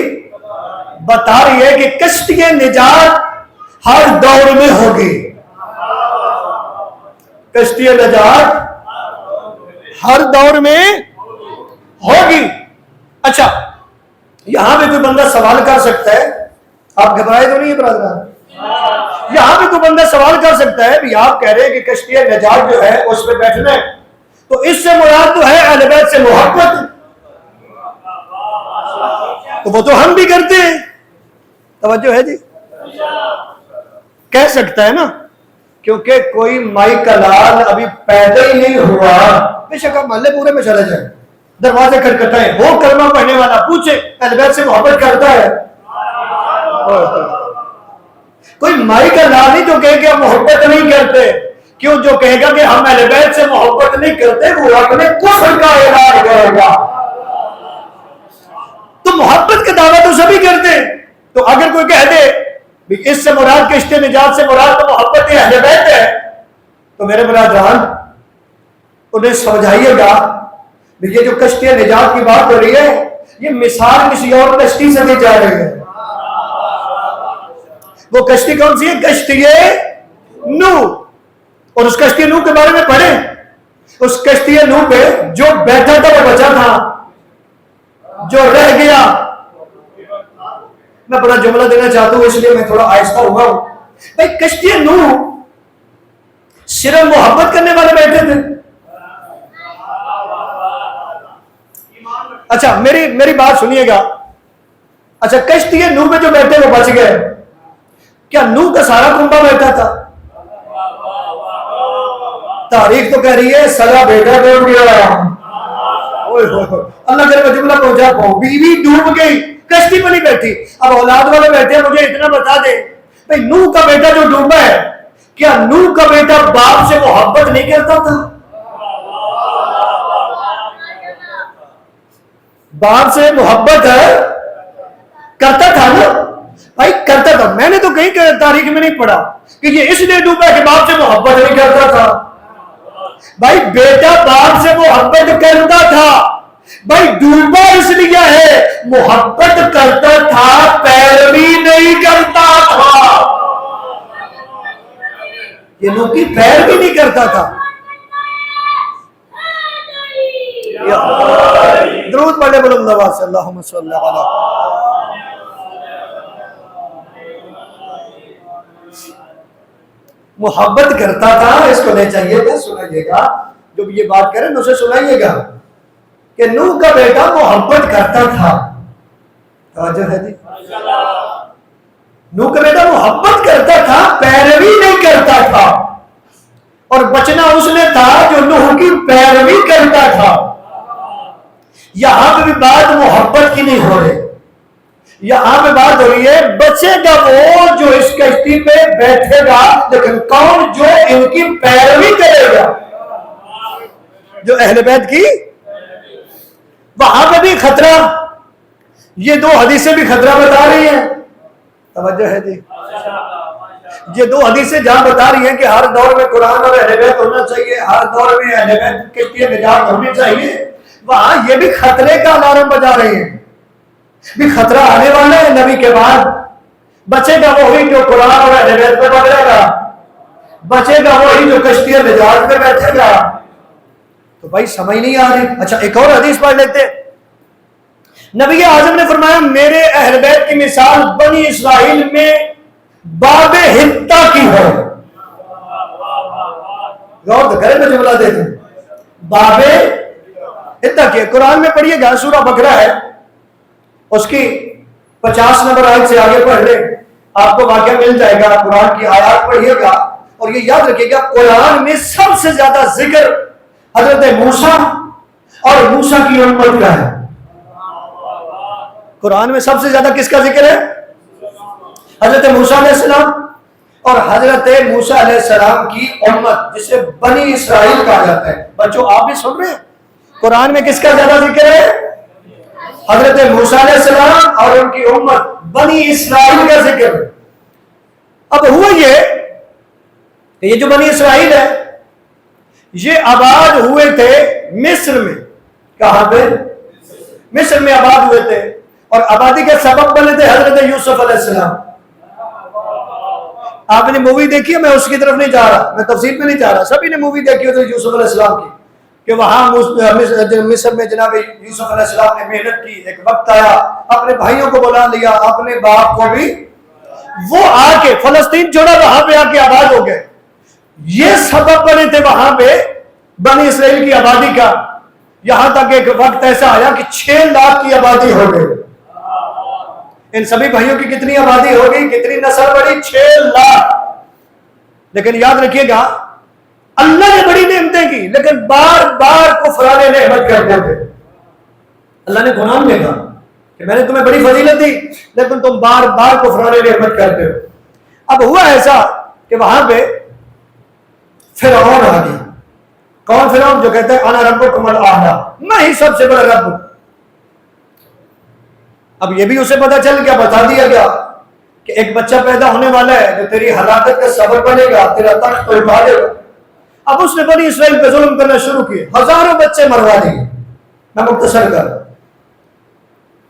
بتا رہی ہے کہ کشتی نجات ہر دور میں ہوگی. کشتی نجات ہر دور میں ہوگی. اچھا یہاں پہ کوئی بندہ سوال کر سکتا ہے, آپ گھبرائے تو نہیں برادران؟ یہاں پہ کوئی بندہ سوال کر سکتا ہے بھی آپ کہہ رہے ہیں کہ کشتی نجات جو ہے اس پہ بیٹھنا ہے, تو اس سے مراد تو ہے اہل بیت سے محبت, تو وہ تو ہم بھی کرتے ہیں. توجہ ہے جی؟ کہہ سکتا ہے نا, کیونکہ کوئی مائی کا لال ابھی پیدا ہی نہیں ہوا, بے شک آپ محلے پورے میں چلے جائیں, دروازے کھٹکھٹائیں, وہ کلمہ پڑھنے والا پوچھے اہل بیت سے محبت کرتا ہے. کوئی مائی کا لال نہیں جو کہے کہ ہم محبت نہیں کرتے. کیوں؟ جو کہے گا کہ ہم اہل بیت سے محبت نہیں کرتے وہ اپنے کفر کا اعلان کرے گا. تو محبت کا دعویٰ تو سبھی کرتے ہیں. تو اگر کوئی کہہ دے اس سے مراد کشتی نجات سے مراد تو محبت اہل بیت ہے, تو میرے برادران انہیں سمجھائیے گا یہ جو کشتی نجات کی بات ہو رہی ہے یہ مثال کسی اور کشتی سے دی جا رہی ہے. وہ کشتی کون سی ہے؟ کشتی نوح. اور اس کشتی نوح کے بارے میں پڑھیں, اس کشتی نوح پہ جو بیٹھا تھا وہ بچا تھا, جو رہ گیا. میں بڑا جملہ دینا چاہتا ہوں اس لیے میں تھوڑا آہستہ ہوا ہوں. بھائی کشتی نوح صرف محبت کرنے والے بیٹھے تھے. اچھا میری بات سنیے گا. اچھا کشتی نوح پہ جو بیٹھے وہ بچ گئے, کیا نوح کا سارا کنبہ بیٹھا تھا؟ تاریخ تو کہہ رہی ہے سگا بیٹا ڈوب گیا. اللہ کرے میں جملہ پہنچا پاؤں. بیوی ڈوب گئی, کشتی پہ نہیں بیٹھی. اب اولاد والے بیٹھے ہیں, مجھے اتنا بتا دیں بھائی نوح کا بیٹا جو ڈوبا ہے کیا نوح کا بیٹا باپ سے محبت نہیں کرتا تھا؟ باپ سے محبت کرتا تھا نا بھائی, کرتا تھا. میں نے تو کہیں تاریخ میں نہیں پڑھا کہ یہ اس لیے ڈوبا کہ باپ سے محبت نہیں کرتا تھا. بھائی بیٹا باپ سے محبت کرتا تھا. بھائی ڈوبا اس لیے ہے محبت کرتا تھا, پیروی نہیں کرتا تھا. یہ لوگ کی پیروی نہیں کرتا تھا. درود پڑھے بلند آواز سے اللہم صلی علی. محبت کرتا تھا. اس کو نہیں چاہیے تھا, سنائیے گا جب یہ بات کریں اسے سنائیے گا کہ نوح کا بیٹا محبت کرتا تھا. توجہ ہے جی؟ نوح کا بیٹا محبت کرتا تھا, پیروی نہیں کرتا تھا. اور بچنا اس نے تھا جو نوح کی پیروی کرتا تھا. یہاں پہ بھی بات محبت کی نہیں ہو رہی, یہاں پہ بات ہو رہی ہے بچے گا وہ جو اس کشتی پہ بیٹھے گا, لیکن کون؟ جو ان کی پیروی کرے گا, جو اہل بیت کی. وہاں پہ بھی خطرہ, یہ دو حدیثیں بھی خطرہ بتا رہی ہیں. توجہ ہے جی؟ یہ دو حدیثیں جہاں بتا رہی ہیں کہ ہر دور میں قرآن اور اہل بیت ہونا چاہیے, ہر دور میں اہل بیت کشتی نجات ہونی چاہیے, وہاں یہ بھی خطرے کا الارم بجا رہی ہیں بھی خطرہ آنے والا ہے. نبی کے بعد بچے گا وہی جو قرآن اور اہل بیت پہ پکڑے گا, بچے گا وہی جو کشتی نجات پہ بیٹھے گا. تو بھائی سمجھ نہیں آ رہی. اچھا ایک اور حدیث پڑھ لیتے. نبی اعظم نے فرمایا میرے اہل بیت کی مثال بنی اسرائیل میں باب حتہ کی ہے. غور تو کریں میں جملہ دیتے ہیں. باب حتہ کی ہے. قرآن میں پڑھیے گا سورہ بقرہ ہے, اس کی 50 نمبر آیت سے آگے پڑھ لیں, آپ کو واقعہ مل جائے گا. قرآن کی آیات پڑھیے گا اور یہ یاد رکھیے گا قرآن میں سب سے زیادہ ذکر حضرت موسیٰ اور موسیٰ کی امت کا ہے. قرآن میں سب سے زیادہ کس کا ذکر ہے؟ حضرت موسیٰ علیہ السلام اور حضرت موسیٰ علیہ السلام کی امت, جسے بنی اسرائیل کہا جاتا ہے. بچوں آپ بھی سن رہے ہیں قرآن میں کس کا زیادہ ذکر ہے؟ حضرت موسیٰ علیہ السلام اور ان کی امت بنی اسرائیل کا ذکر ہے. اب ہوا یہ جو بنی اسرائیل ہے یہ آباد ہوئے تھے مصر میں. کہاں پہ؟ مصر میں آباد ہوئے تھے, اور آبادی کے سبب بنے تھے حضرت یوسف علیہ السلام. آپ نے مووی دیکھی ہے, میں اس کی طرف نہیں جا رہا, میں تفصیل میں نہیں جا رہا, سبھی نے مووی دیکھی ہوتی ہے یوسف علیہ السلام کی, کہ وہاں مصر میں جناب یوسف علیہ السلام نے محنت کی. ایک وقت آیا اپنے بھائیوں کو بلا لیا, اپنے باپ کو بھی, وہ آ کے فلسطین چھوڑا, وہاں پہ آ کے آباد ہو گئے. یہ سبب بنے تھے وہاں پہ بنی اسرائیل کی آبادی کا, یہاں تک ایک وقت ایسا آیا کہ 6 لاکھ کی آبادی ہو گئی. ان سبھی بھائیوں کی کتنی آبادی ہو گئی, کتنی نسل بڑی؟ 6 لاکھ. لیکن یاد رکھیے گا اللہ نے بڑی نعمتیں کی, لیکن بار بار کفران نعمت کرتے تھے. اللہ نے قرآن میں کہا کہ میں نے تمہیں بڑی فضیلت دی, لیکن تم بار بار کفران نعمت کرتے ہو. اب ہوا ایسا کہ وہاں پہ فرعون آ گیا. کون فرعون؟ جو کہتے ہیں انا ربکم الاعلی, میں ہی سب سے بڑا رب ہوں. اب یہ بھی اسے پتا چل گیا, بتا دیا گیا کہ ایک بچہ پیدا ہونے والا ہے جو تیری ہلاکت کا سبب بنے گا, تیرا تخت اٹھا دے گا. اب اس نے بنی اسرائیل پہ ظلم کرنا شروع کیے, ہزاروں بچے مروا دیے. میں مختصر کر,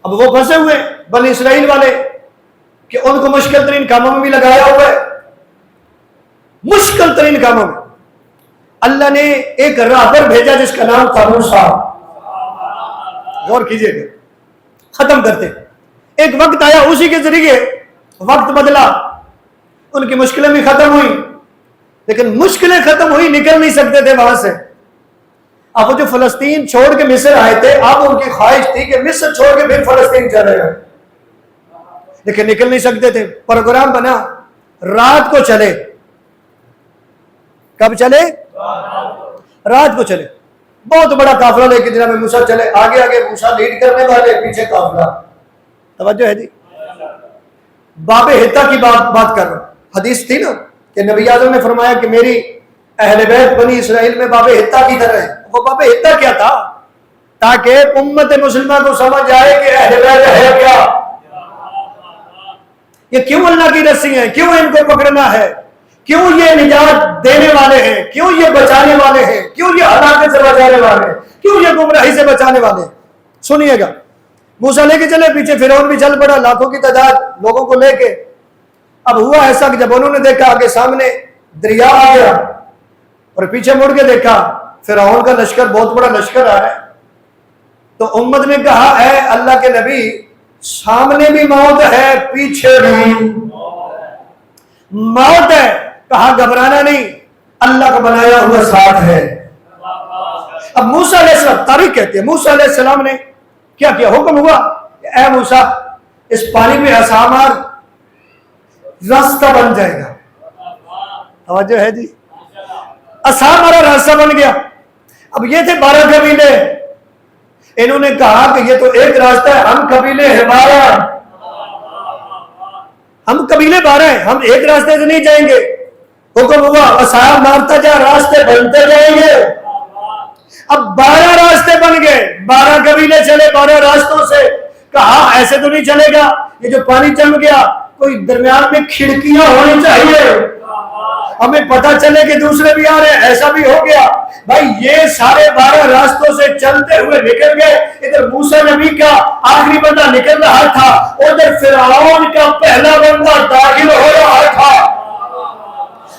اب وہ پھنسے ہوئے بنی اسرائیل والے کہ ان کو مشکل ترین کاموں میں بھی لگایا ہوا ہے. مشکل ترین کاموں میں اللہ نے ایک راہبر بھیجا جس کا نام تھا موسیٰ. غور کیجئے گا, ختم کرتے. ایک وقت آیا, اسی کے ذریعے وقت بدلا, ان کی مشکلیں بھی ختم ہوئی, لیکن مشکلیں ختم ہوئی, نکل نہیں سکتے تھے وہاں سے. اب وہ جو فلسطین چھوڑ کے مصر آئے تھے, اب ان کی خواہش تھی کہ مصر چھوڑ کے پھر فلسطین چلے گئے, لیکن نکل نہیں سکتے تھے. پروگرام بنا رات کو چلے. کب چلے؟ رات کو چلے. بہت بڑا قافلہ لے کے جناب موسیٰ چلے, آگے آگے موسیٰ لیڈ کرنے والے, پیچھے قافلہ. توجہ ہے جی. باب حتہ کی بات کر رہا ہوں. حدیث تھی نا کہ نبی اعظم نے فرمایا کہ میری اہل بیت بنی اسرائیل میں باب حتہ کی طرح ہے. وہ باب حتہ کیا تھا؟ تاکہ امت مسلمہ کو سمجھ آئے کہ اہل بیت ہے کیا, یہ کیوں اللہ کی رسی ہیں, کیوں ان کو پکڑنا ہے, کیوں یہ نجات دینے والے ہیں, کیوں یہ بچانے والے ہیں, کیوں یہ ہلاکت سے بچانے والے ہیں, کیوں یہ گمراہی سے بچانے والے ہیں. سنیے گا. موسیٰ لے کے چلے, پیچھے فرعون بھی چل پڑا لاکھوں کی تعداد لوگوں کو لے کے. اب ہوا ایسا کہ جب انہوں نے دیکھا کہ سامنے دریا آ گیا اور پیچھے مڑ کے دیکھا فرعون کا لشکر, بہت بڑا لشکر آ رہا ہے, تو امت نے کہا اے اللہ کے نبی, سامنے بھی موت ہے, پیچھے بھی موت ہے. کہا گھبرانا نہیں, اللہ کا بنایا ہوا ساتھ ہے. اب موسیٰ علیہ السلام, تاریخ کہتے ہیں موسیٰ علیہ السلام نے کیا کیا؟ حکم ہوا اے موسیٰ اس پانی میں عصا مار, راستہ بن جائے گا. توجہ ہے جی. عصا مارا, راستہ بن گیا. اب یہ تھے 12 قبیلے, انہوں نے کہا کہ یہ تو ایک راستہ ہے, ہم قبیلے ہیں 12, ہم قبیلے 12 ہیں, ہم ایک راستے سے نہیں جائیں گے. حکم ہوا عصا مارتا جا, راستے بنتے جائیں گے. اب 12 راستے بن گئے, 12 قبیلے چلے 12 راستوں سے. کہا ایسے تو نہیں چلے گا, یہ جو پانی جم گیا کوئی درمیان میں کھڑکیاں ہونی چاہیے, ہمیں پتہ چلے کہ دوسرے بھی آ رہے ہیں. ایسا بھی ہو گیا بھائی, یہ سارے 12 راستوں سے چلتے ہوئے نکل گئے. ادھر موسیٰ نبی کا آخری بندہ نکل رہا تھا, ادھر فرعون کا پہلا بندہ داخل ہو رہا تھا.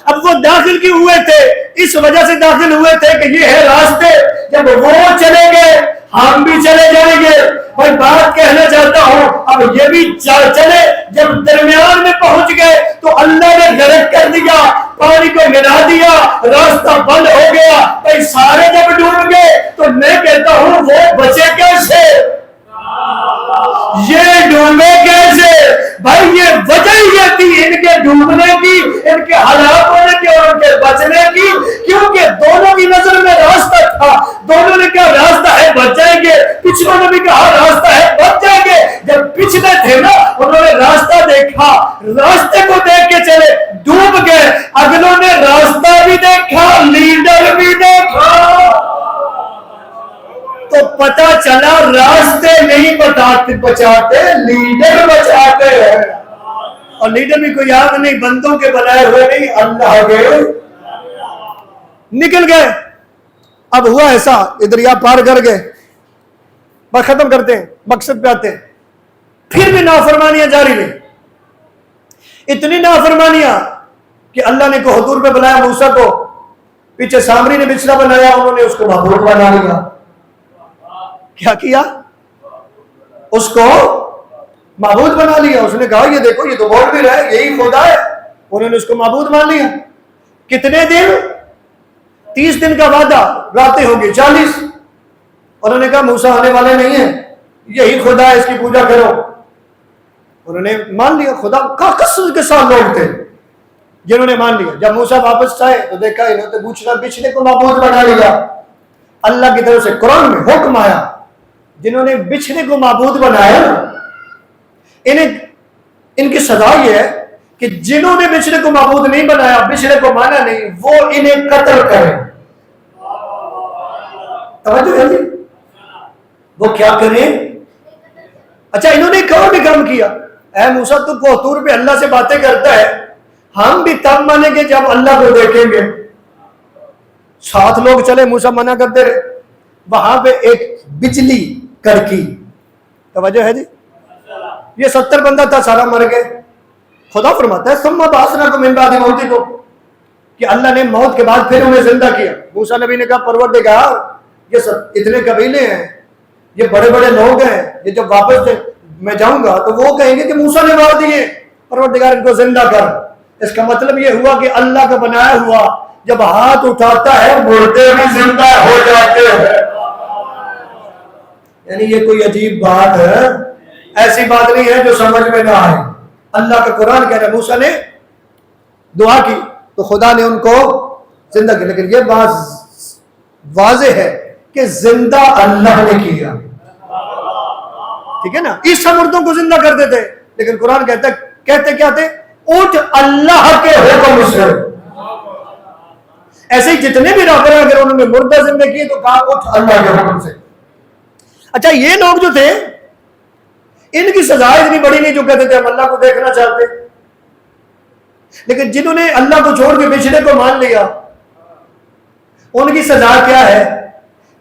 اب وہ داخل کیوں ہوئے تھے؟ اس وجہ سے داخل ہوئے تھے کہ یہ ہے راستے, جب وہ چلے گئے ہم بھی چلے جائیں گے. بھائی بات کہنا چاہتا ہوں، اب یہ بھی چلے، جب درمیان میں پہنچ گئے تو اللہ نے غرق کر دیا، پانی کو ملا دیا، راستہ بند ہو گیا، بھائی سارے جب ڈوب گئے تو میں کہتا ہوں وہ بچے کیسے؟ یہ ڈوبے کیسے؟ بھائی یہ وجہ یہ تھی ان کے ڈوبنے کی، ان کے ہلاک ہونے کی اور ان کے بچنے کی، کیونکہ دونوں کی نظر میں راستہ تھا، دونوں نے کہا راستہ ہے بچ جائیں گے، پچھلوں نے بھی کہا راستہ ہے بچ جائیں گے۔ جب پچھلے تھے نا انہوں نے راستہ دیکھا، راستے کو دیکھ کے چلے، ڈوب گئے، اگلوں نے راستہ بھی دیکھا، لیڈر بھی دیکھا، تو پتا چلا راستے نہیں بچاتے، لیڈر بچاتے ہیں، اور لیڈر بھی کوئی یاد نہیں، بندوں کے بنائے ہوئے نہیں، اللہ کے۔ نکل گئے، اب ہوا ایسا ادھر یا پار کر گئے، بس ختم کرتے ہیں، مقصد پہ آتے ہیں، پھر بھی نافرمانیاں جاری رہی، اتنی نافرمانیاں کہ اللہ نے کو حضور پہ بنایا موسیٰ کو، پیچھے سامری نے بچھڑا بنایا، انہوں نے اس کو معبود بنا لیا۔ کیا کیا؟ اس کو معبود بنا لیا۔ اس نے کہا یہ دیکھو یہ تو بول بھی رہا ہے یہی خدا ہے، انہوں نے اس کو معبود مان لیا۔ کتنے دن؟ 30 دن کا وعدہ، راتیں ہوگی 40۔ انہوں نے کہا موسیٰ آنے والے نہیں ہیں، یہی خدا ہے، اس کی پوجا کرو۔ انہوں نے مان لیا، خدا کا قسم کے ساتھ لوگ تھے جنہوں نے مان لیا۔ جب موسیٰ واپس آئے تو دیکھا انہوں نے بچھڑے کو معبود بنا لیا۔ اللہ کی طرف سے قرآن میں حکم آیا، جنہوں نے بچھڑے کو معبود بنایا ان کی سزا یہ ہے کہ جنہوں نے بچھڑے کو معبود نہیں بنایا، بچھڑے کو مانا نہیں، وہ انہیں قتل کریں۔ توجہ ہے جی؟ وہ کیا کریں؟ اچھا انہوں نے ایک اور بھی کام کیا، اے موسیٰ تو طور پہ اللہ سے باتیں کرتا ہے، ہم بھی تب مانیں گے جب اللہ کو دیکھیں گے۔ 7 لوگ چلے، موسیٰ منع کرتے رہے، وہاں پہ ایک بجلی کڑکی، توجہ ہے جی؟ یہ 70 بندہ تھا، سارا مر گئے۔ خدا فرماتا ہے ثم بعثناکم من بعد موتکم، کہ اللہ نے موت کے بعد پھر انہیں زندہ کیا۔ موسیٰ نبی نے کہا پروردگار یہ سب اتنے قبیلے ہیں، یہ بڑے بڑے لوگ ہیں، یہ جب واپس میں جاؤں گا تو وہ کہیں گے کہ موسیٰ نے مار دیے، پروردگار ان کو زندہ کر۔ اس کا مطلب یہ ہوا کہ اللہ کا بنایا ہوا جب ہاتھ اٹھاتا ہے مردے بھی زندہ ہو جاتے ہیں۔ یعنی یہ کوئی عجیب بات ہے، ایسی بات نہیں ہے جو سمجھ میں نہ آئے۔ اللہ کا قرآن کہہ رہا ہے موسیٰ نے دعا کی تو خدا نے ان کو زندہ کیا، لیکن یہ بات واضح ہے کہ زندہ اللہ نے کیا، ٹھیک ہے نا؟ عیسیٰ مردوں کو زندہ کرتے تھے، لیکن قرآن کہتے کیا تھے؟ اٹھ اللہ کے حکم سے۔ ایسے ہی جتنے بھی رابطے اگر انہوں نے مردہ زندہ کیے تو کہا اٹھ اللہ کے حکم سے۔ اچھا یہ لوگ جو تھے ان کی سزا اتنی بڑی نہیں جو کہتے تھے ہم اللہ کو دیکھنا چاہتے، لیکن جنہوں نے اللہ کو چھوڑ کے بچھڑے کو مان لیا ان کی سزا کیا ہے؟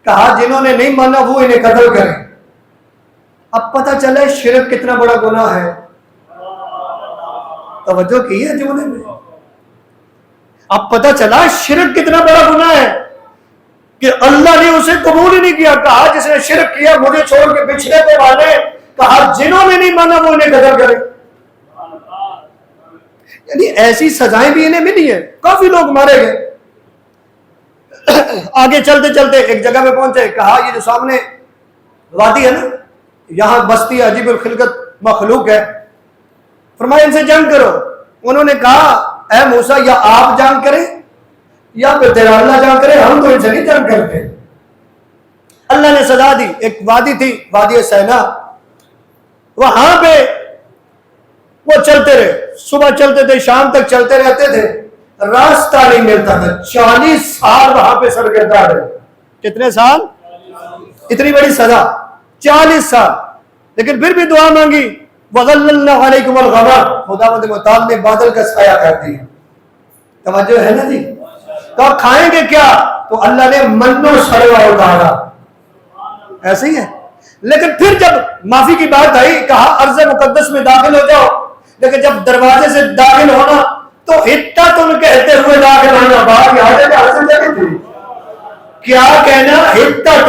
کہا جنہوں نے نہیں مانا وہ انہیں قتل کریں۔ اب پتہ چلے شرک کتنا بڑا گناہ ہے، توجہ کی ہے جملے میں؟ اب پتہ چلا شرک کتنا بڑا گناہ ہے کہ اللہ نے اسے قبول ہی نہیں کیا۔ کہا جس نے شرک کیا مجھے چھوڑ کے بچھڑے کو مانے، کہا جنہوں نے نہیں مانا وہ انہیں قتل کرے۔ یعنی ایسی سزائیں بھی انہیں ملی ہیں، کافی لوگ مارے گئے۔ آگے چلتے چلتے ایک جگہ پہ پہنچے، کہا یہ جو سامنے وادی ہے نا یہاں بستی عجیب الخلقت مخلوق ہے، فرمایا ان سے جنگ کرو۔ انہوں نے کہا اے موسیٰ یا آپ جنگ کریں یا پھر تیرا اللہ جنگ کرے، ہم تو ان سے نہیں جنگ کرتے۔ اللہ نے سزا دی۔ ایک وادی تھی وادی سینا، وہاں پہ وہ چلتے رہے، صبح چلتے تھے شام تک چلتے رہتے تھے، راستہ نہیں ملتا تھا۔ 40 سال وہاں پہ سرگرداں رہے۔ کتنے سال؟ اتنی بڑی سزا، 40 سال۔ لیکن پھر بھی دعا مانگی، وَظَلَّلْنَا عَلَيْكُمُ الْغَمَامَ، خداوند متعال نے بادل کا سایہ کر دیا۔ توجہ ہے نا جی؟ تو کھائیں گے کیا؟ تو اللہ نے من و سلوہ اتارا، ایسے ہی ہے۔ لیکن پھر جب معافی کی بات آئی کہا ارض مقدس میں داخل ہو جاؤ، لیکن جب دروازے سے داخل ہونا تو حطۃ کہتے ہوئے داخل ہونا، باہر یہاں جگہ حاصل جگہ تھی، کیا کہنا؟ حطۃ،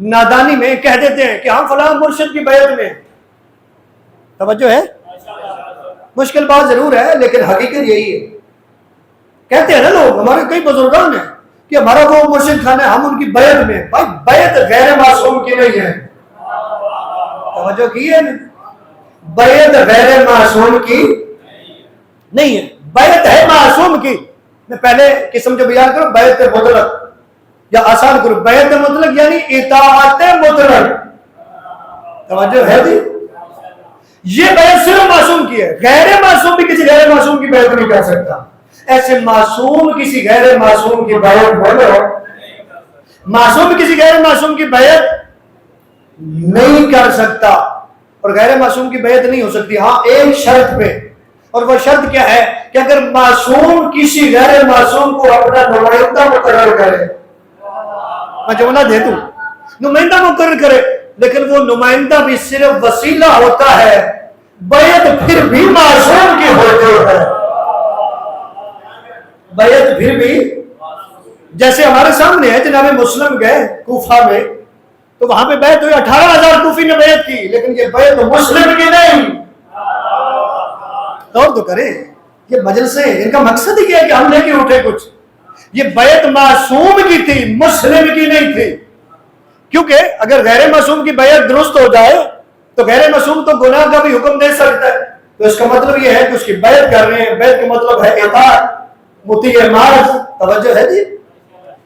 نادانی میں کہہ دیتے ہیں کہ ہم فلاں مرشد کی بیعت میں. توجہ ہے؟ مشکل بات ضرور ہے لیکن حقیقت یہی ہے. کہتے ہیں نا لوگ، ہمارے کئی بزرگان ہیں کہ ہمارا وہ مرشد خانہ ہے، ہم ان کی بیعت میں. بھائی بیعت غیر معصوم کی نہیں ہے. توجہ کی ہے نا؟ بیعت غیر معصوم کی نہیں ہے، بیعت ہے معصوم کی. میں پہلے قسم جو بیان کروں، بیعت مطلق، یا آسان کروں بیعت مطلق یعنی اطاعت مطلق. توجہ ہے جی؟ یہ بیعت صرف معصوم کی ہے، غیر معصوم بھی کسی غیر معصوم کی بیعت نہیں کر سکتا. ایسے معصوم کسی غیر معصوم کی بیعت بولو، معصوم کسی غیر معصوم کی بیعت نہیں کر سکتا، اور غیر معصوم کی بیعت نہیں ہو سکتی. ہاں ایک شرط پہ، اور وہ شرط کیا ہے کہ اگر معصوم کسی غیر معصوم کو اپنا نمائندہ مقرر کرے. میں جملہ دے دوں، نمائندہ مقرر کرے، لیکن وہ نمائندہ بھی صرف وسیلہ ہوتا ہے، بیعت پھر بھی معصوم کی ہوتی ہے. بیعت پھر بھی، جیسے ہمارے سامنے ہے جناب مسلم گئے کوفہ میں، تو وہاں پہ بیعت ہوئی، 18,000 کوفی نے بیعت کی، لیکن یہ بیعت مسلم کی نہیں. غور تو کرے، یہ مجلسیں ان کا مقصد ہی کیا ہے کہ ہم لے کے اٹھے کچھ. یہ بیعت معصوم کی تھی، مسلم کی نہیں تھی. کیونکہ اگر غیر معصوم کی بیعت درست ہو جائے تو غیر معصوم تو گناہ کا بھی حکم دے سکتا ہے. تو اس کا مطلب یہ ہے کہ اس کی بیعت کر رہے ہیں، بیعت کا مطلب ہے اطاعت، مطیع معاذ. توجہ ہے جی؟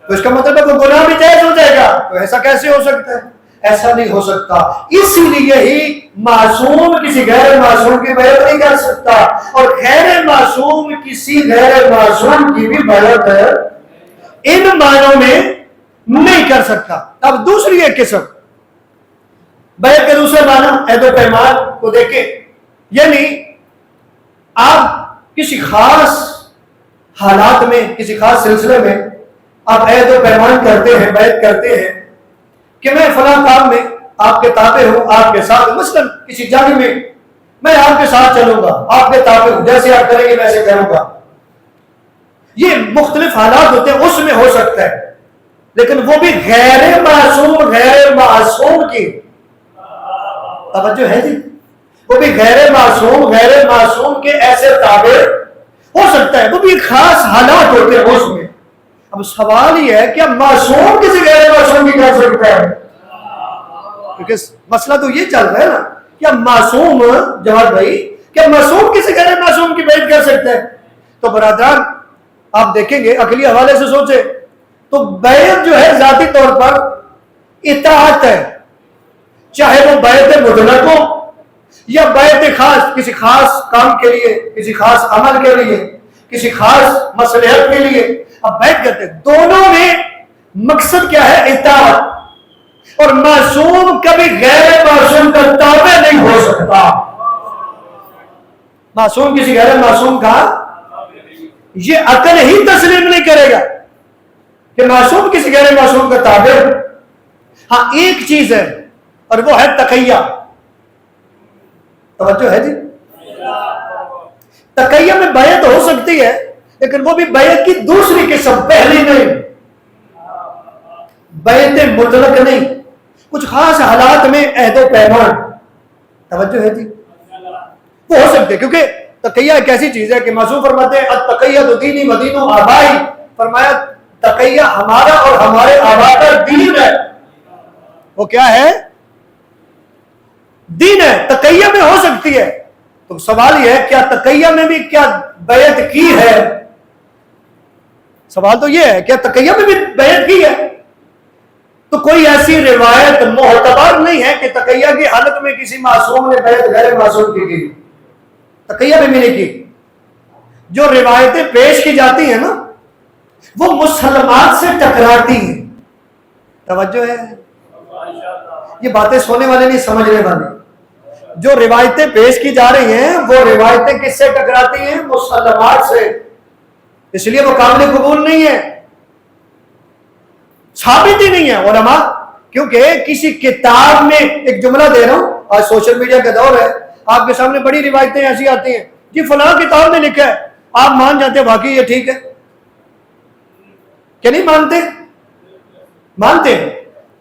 تو اس کا مطلب ہے کہ گناہ بھی جائز ہو جائے گا. تو ایسا کیسے ہو سکتا ہے؟ ایسا نہیں ہو سکتا. اسی لیے ہی معصوم کسی غیر معصوم کی بیعت نہیں کر سکتا، اور غیر معصوم کسی غیر معصوم کی بھی بیعت ان معنوں میں نہیں کر سکتا. اب دوسری ایک قسم بیعت کے دوسرے معنی عہد و پیمان کو دیکھیں، یعنی آپ کسی خاص حالات میں، کسی خاص سلسلے میں آپ عہد و پیمان کرتے ہیں، بیعت کرتے ہیں کہ میں فلاں کام میں آپ کے تابع ہوں، آپ کے ساتھ، مثلا کسی جنگ میں آپ کے ساتھ چلوں گا، آپ کے تابع ہوں، جیسے آپ کریں گے ویسے کروں گا. یہ مختلف حالات ہوتے ہیں، اس میں ہو سکتا ہے، لیکن وہ بھی غیر معصوم کی. توجہ ہے جی؟ وہ بھی غیر معصوم کے ایسے تابع ہو سکتا ہے، وہ بھی خاص حالات ہوتے ہیں اس میں. اب سوال یہ ہے کہ معصوم کسی غیر معصوم کی کر سکتا ہے؟ کیونکہ مسئلہ تو یہ چل رہا ہے نا، کیا معصوم، جواد بھائی، کیا معصوم کسی غیر معصوم کی بیعت کر سکتا ہے؟ تو برادران آپ دیکھیں گے، عقلی حوالے سے سوچے تو بیعت جو ہے ذاتی طور پر اطاعت ہے، چاہے وہ بیعت مطلق ہو یا بیعت خاص، کسی خاص کام کے لیے، کسی خاص عمل کے لیے، کسی خاص مصلحت کے لیے اب بیعت کرتے ہیں. دونوں میں مقصد کیا ہے؟ اطاعت. اور معصوم کبھی غیر معصوم کا تابع نہیں ہو سکتا. معصوم کسی غیر معصوم کا یہ عقل ہی تسلیم نہیں کرے گا کہ معصوم کسی غیر معصوم کا تابع. ہاں ایک چیز ہے اور وہ ہے تقیہ. توجہ ہے جی؟ تقیہ میں بیعت ہو سکتی ہے لیکن وہ بھی بیعت کی دوسری قسم، پہلی نہیں، بیعت مطلق نہیں، کچھ خاص حالات میں عہد و پیمان. توجہ ہے جی؟ وہ ہو سکتے، کیونکہ تقیہ ایک ایسی چیز ہے کہ معصوم فرماتے ہیں التقیۃ دینی و دین آبائی، فرمایا تقیہ ہمارا اور ہمارے آبا کا دین ہے. وہ کیا ہے؟ دین ہے. تقیہ میں ہو سکتی ہے. تو سوال یہ ہے کیا تقیہ میں بھی کیا بیعت کی ہے؟ سوال تو یہ ہے کیا تقیہ میں بھی بیعت کی ہے؟ تو کوئی ایسی روایت معتبر نہیں ہے کہ تقیہ کی حالت میں کسی معصوم نے بیعت غیر معصوم کی. تقیہ میں بھی نہیں کی. جو روایتیں پیش کی جاتی ہیں نا وہ مسلمات سے ٹکراتی ہیں. توجہ ہے؟ یہ باتیں سونے والے نہیں سمجھنے والے. جو روایتیں پیش کی جا رہی ہیں وہ روایتیں کس سے ٹکراتی ہیں؟ مسلمات سے. اس لیے وہ قابل قبول نہیں ہے، ثابت ہی نہیں ہے علماء. کیونکہ کسی کتاب میں ایک جملہ دے رہا ہوں، آج سوشل میڈیا کا دور ہے، آپ کے سامنے بڑی روایتیں ایسی آتی ہیں جی فلاں کتاب میں لکھا ہے، آپ مان جاتے ہیں واقعی یہ ٹھیک ہے. کیا نہیں مانتے؟ مانتے ہیں.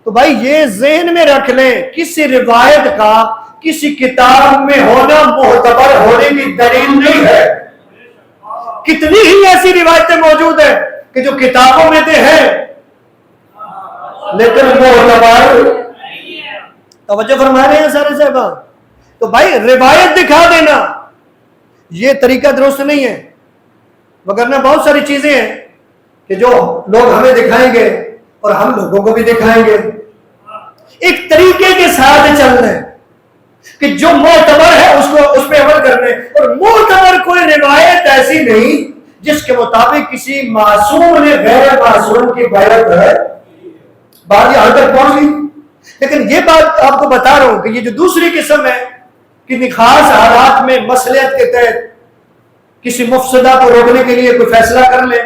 تو بھائی یہ ذہن میں رکھ لیں، کسی روایت کا کسی کتاب میں ہونا معتبر ہونے کی دلیل نہیں ہے۔ کتنی ہی ایسی روایتیں موجود ہیں کہ جو کتابوں میں تو ہیں لیکن معتبر، توجہ فرما رہے ہیں سارے صاحبان؟ تو بھائی روایت دکھا دینا یہ طریقہ درست نہیں ہے، وگرنہ بہت ساری چیزیں ہیں کہ جو لوگ ہمیں دکھائیں گے اور ہم لوگوں کو بھی دکھائیں گے۔ ایک طریقے کے ساتھ چلنا ہے کہ جو معتبر ہے اس پہ عمل کرنے، اور معتبر کوئی روایت ایسی نہیں جس کے مطابق کسی معصوم نے غیر معصوم کی بیعت ہے۔ بات یہاں تک پہنچ گئی۔ لیکن یہ بات آپ کو بتا رہا ہوں کہ یہ جو دوسری قسم ہے کہ خاص حالات میں مصلحت کے تحت کسی مفسدہ کو روکنے کے لیے کوئی فیصلہ کر لے،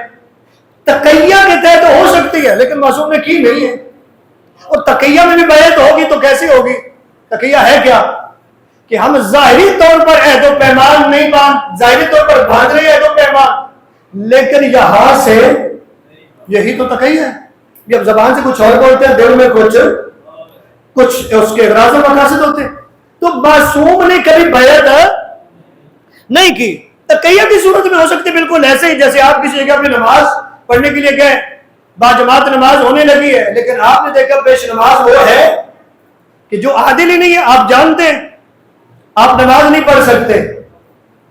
تقیہ کے تحت ہو سکتی ہے لیکن معصوم نے کی نہیں ہے، اور تقیہ میں بھی بیعت ہوگی تو کیسے ہوگی؟ تقیہ ہے کیا کہ ہم ظاہری طور پر عہد و پیمان نہیں ظاہری طور پر باندھ رہے عہد و پیمان، لیکن یہاں سے یہی تو تقیہ ہے۔ جب زبان سے کچھ اور بولتے ہیں، دل میں کچھ اس کے اغراض و مقاصد ہوتے ہیں۔ تو معصوم نے کبھی بیعت نہیں کی۔ تقیہ کی صورت میں ہو سکتی بالکل ایسے ہی جیسے آپ کسی جگہ پہ نماز پڑھنے کے لیے گئے، باجماعت نماز ہونے لگی ہے، لیکن آپ نے دیکھا پیش نماز وہ ہے کہ جو عادل ہی نہیں ہے، آپ جانتے ہیں آپ نماز نہیں پڑھ سکتے،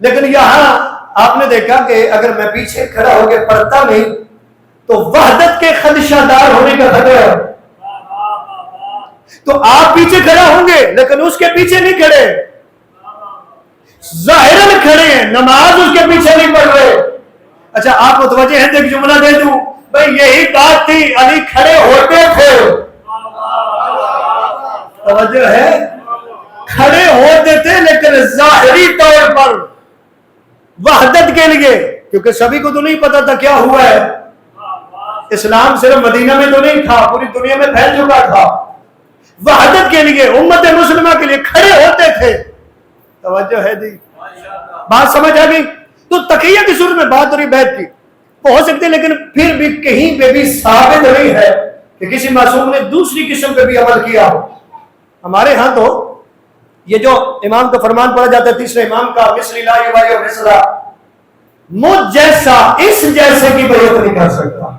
لیکن یہاں آپ نے دیکھا کہ اگر میں پیچھے کھڑا ہو کے پڑھتا نہیں تو وحدت کے خدشہ دار ہونے کا خطرہ ہے، تو آپ پیچھے کھڑا ہوں گے لیکن اس کے پیچھے نہیں کھڑے، ظاہراً کھڑے ہیں، نماز اس کے پیچھے نہیں پڑھ رہے۔ اچھا آپ متوجہ ہیں؟ ایک جملہ دے دوں بھائی، یہی بات تھی، علی کھڑے ہوتے تھے، توجہ ہے، کھڑے ہوتے تھے لیکن ظاہری طور پر وحدت کے لیے، کیونکہ سبھی کو تو نہیں پتا تھا کیا ہوا ہے، اسلام صرف مدینہ میں تو نہیں تھا، پوری دنیا میں پھیل چکا تھا، وحدت کے لیے امت مسلمہ کے لیے کھڑے ہوتے تھے۔ توجہ ہے جی، بات سمجھ آ گئی؟ تو تقیہ کی صورت میں بات ہو رہی بیعت کی ہو سکتی ہے، لیکن پھر بھی کہیں پہ بھی ثابت نہیں ہے کہ کسی معصوم نے دوسری قسم پہ بھی عمل کیا ہو۔ ہمارے ہاں تو یہ جو امام کا فرمان پڑھا جاتا ہے تیسرے امام کا، مثل لا یبایع مثلا، مجھ جیسا اس جیسے کی بیعت نہیں کر سکتا،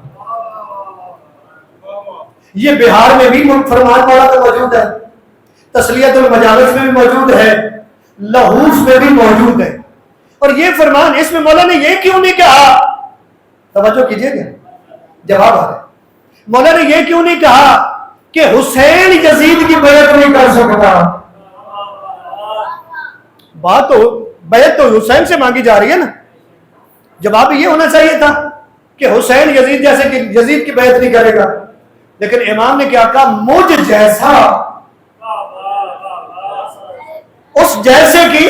یہ بہار میں بھی فرمان پڑھا تو موجود ہے، تسلیت المجالس میں بھی موجود ہے، لہوس میں بھی موجود ہے، اور یہ فرمان اس میں مولا نے یہ کیوں نہیں کہا؟ توجہ کیجئے گا، جواب آ رہا ہے، مولا نے یہ کیوں نہیں کہا کہ حسین یزید کی بیعت نہیں کر سکتا؟ بات تو بیعت تو حسین سے مانگی جا رہی ہے نا، جواب یہ ہونا چاہیے تھا کہ حسین یزید جیسے کہ یزید کی بیعت نہیں کرے گا، لیکن امام نے کیا کہا؟ مجھ جیسا اس جیسے کی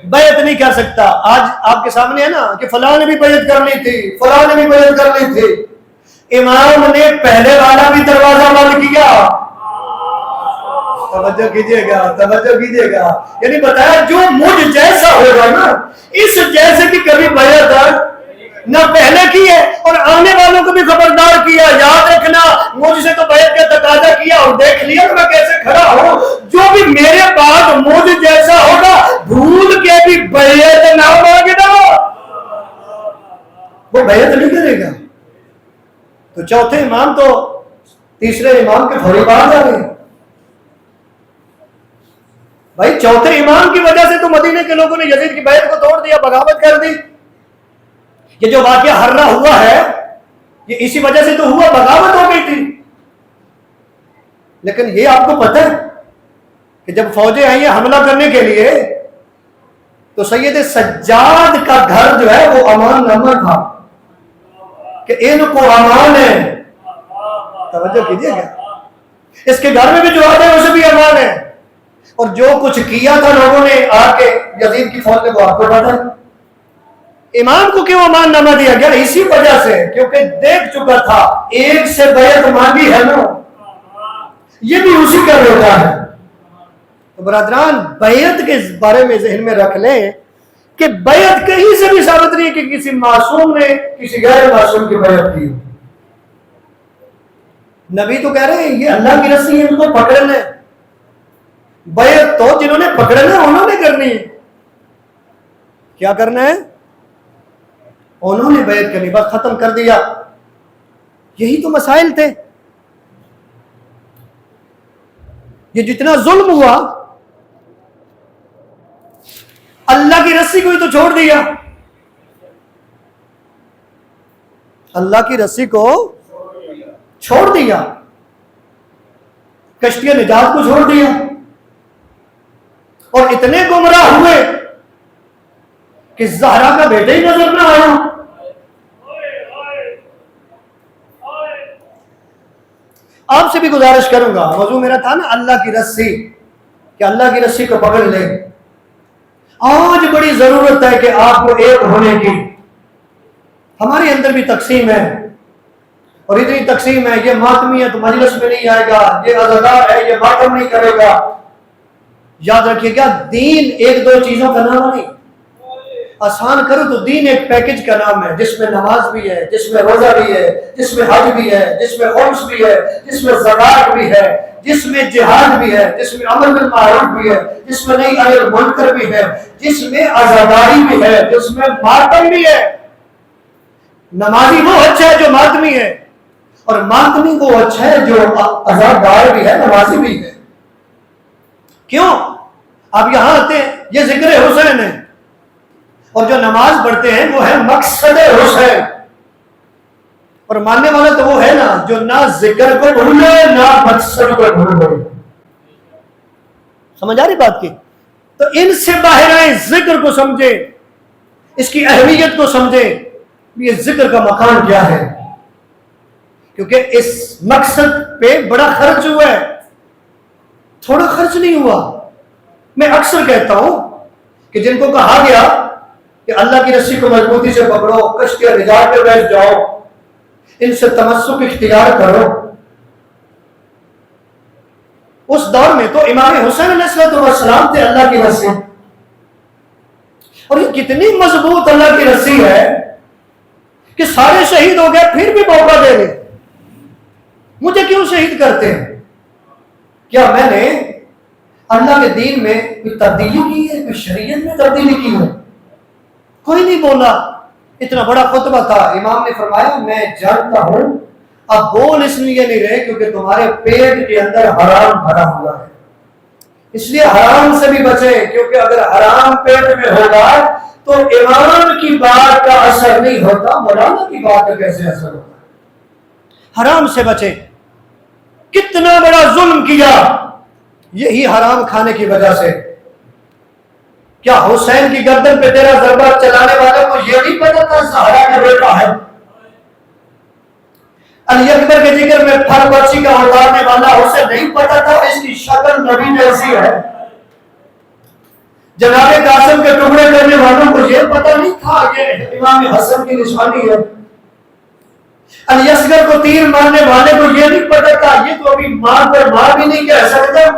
بیعت نہیں کر سکتا۔ آج آپ کے سامنے ہے نا کہ فلاں نے بھی بیعت کرنی تھی، فلاں نے بھی بیعت کرنی تھی، امام نے پہلے والا بھی دروازہ بند کیا۔ توجہ کیجئے گا، توجہ کیجئے گا، یعنی بتایا جو مجھ جیسا ہوگا نا، اس جیسے کی کبھی بیعت نہ پہلے کی ہے، اور آنے والوں کو بھی خبردار کیا، یاد رکھنا مجھ سے تو بیعت کا تقاضا کیا اور دیکھ لیا کہ میں کیسے کھڑا ہوں، جو بھی میرے بعد مجھ جیسا ہوگا بھول کے بھی بیعت نہ مانگنا، وہ بیعت نہیں کرے گا۔ تو چوتھے امام تو تیسرے امام کے فوری بعد آ گئے۔ بھائی چوتھے امام کی وجہ سے تو مدینے کے لوگوں نے یزید کی بیعت کو توڑ دیا، بغاوت کر دی۔ یہ جو واقعہ ہررا ہوا ہے یہ اسی وجہ سے تو ہوا، بغاوت ہو گئی تھی۔ لیکن یہ آپ کو پتہ ہے کہ جب فوجیں آئی ہیں حملہ کرنے کے لیے تو سید سجاد کا گھر جو ہے وہ امان نامہ تھا کہ ان کو امان ہے۔ توجہ کیجئے گا، اس کے گھر میں بھی جو آتا ہے اسے بھی امان ہے، اور جو کچھ کیا تھا لوگوں نے آ کے یزید کی فوج نے وہ آپ کو پتا ہے۔ امام کو کیوں امان نامہ دیا گیا؟ اسی وجہ سے کیونکہ دیکھ چکا تھا ایک سے بیعت مانگی ہے نا، یہ بھی اسی کا بیٹا ہے۔ تو برادران بیعت کے بارے میں ذہن میں رکھ لیں کہ بیعت کہیں سے بھی ثابت نہیں ہے کہ کسی معصوم نے کسی غیر معصوم کی بیعت کی، نبی تو کہہ رہے ہیں یہ اللہ کی رسی ہے، ان کو پکڑنا ہے. بیعت تو جنہوں نے پکڑنا ہے انہوں نے کرنی ہے. کیا کرنا ہے؟ انہوں نے بیعت کرنی. بس ختم کر دیا. یہی تو مسائل تھے. یہ جتنا ظلم ہوا اللہ کی رسی کو ہی تو چھوڑ دیا. اللہ کی رسی کو چھوڑ دیا. کشتی نجات کو چھوڑ دیا. اور اتنے گمراہ ہوئے کہ زہرا کا بیٹا ہی نظر نہ آیا. آپ سے بھی گزارش کروں گا، موضوع میرا تھا نا اللہ کی رسی، کہ اللہ کی رسی کو پکڑ لیں. آج بڑی ضرورت ہے کہ آپ کو ایک ہونے کی. ہمارے اندر بھی تقسیم ہے، اور اتنی تقسیم ہے. یہ ماتمی ہے تو مجلس میں نہیں آئے گا، یہ عزادار ہے یہ ماتم نہیں کرے گا. یاد رکھیے گا دین ایک دو چیزوں کا نام نہیں. آسان کرو تو دین ایک پیکج کا نام ہے، جس میں نماز بھی ہے، جس میں روزہ بھی ہے، جس میں حج بھی ہے، جس میں خمس بھی ہے، جس میں زکات بھی ہے، جس میں جہاد بھی ہے، جس میں امر بالمعروف بھی ہے، جس میں نہی عن المنکر بھی ہے، جس میں عزاداری بھی ہے، جس میں ماتم بھی ہے. نمازی وہ اچھا ہے جو ماتمی ہے، اور ماتمی وہ اچھا ہے جو عزادار بھی ہے، نمازی بھی ہے. کیوں؟ آپ یہاں آتے ہیں یہ ذکر حسین ہے، اور جو نماز پڑھتے ہیں وہ ہے مقصد حسین. اور ماننے والا تو وہ ہے نا جو نہ ذکر کو بھولے نہ مقصد کو بھولے. سمجھ آ رہی بات کی؟ تو ان سے باہر آئیں، ذکر کو سمجھے، اس کی اہمیت کو سمجھے. یہ ذکر کا مقام کیا ہے؟ کیونکہ اس مقصد پہ بڑا خرچ ہوا ہے، تھوڑا خرچ نہیں ہوا. میں اکثر کہتا ہوں کہ جن کو کہا گیا کہ اللہ کی رسی کو مضبوطی سے پکڑو، کشتی نجات پہ بیٹھ جاؤ، ان سے تمسک اختیار کرو، اس دور میں تو امام حسین علیہ السلام تھے اللہ کی رسی. اور یہ کتنی مضبوط اللہ کی رسی ہے کہ سارے شہید ہو گئے پھر بھی موقع دے گئے. مجھے کیوں شہید کرتے ہیں؟ کیا میں نے اللہ کے دین میں کوئی تبدیلی کی ہے، کوئی شریعت میں تبدیلی کی ہے؟ کوئی نہیں بولا. اتنا بڑا خطبہ تھا، امام نے فرمایا میں جانتا ہوں اب بول اس لیے نہیں رہے کیونکہ تمہارے پیٹ کے اندر حرام بھرا ہوا ہے، اس لیے حرام سے بھی بچیں، کیونکہ اگر حرام پیٹ میں ہوگا تو امام کی بات کا اثر نہیں ہوتا، مولانا کی بات کا کیسے اثر ہوتا؟ حرام سے بچیں. کتنا بڑا ظلم کیا یہی حرام کھانے کی وجہ سے. کیا حسین کی گردن پہ تیرا ضربہ چلانے والے کو یہ نہیں پتا تھا زہرا کا بیٹا ہے؟ علی اکبر کے ذکر میں پھل بچی کا اتارنے والا اسے نہیں پتا تھا اس کی شکل نبی جیسی ہے؟ جناب قاسم کے ٹکڑے کرنے والوں کو یہ پتا نہیں تھا کہ امام حسن کی نشانی ہے؟ علی اصغر کو تیر مارنے والے کو یہ نہیں پتا تھا یہ تو ابھی ماں پر ماں بھی نہیں کہہ سکتا؟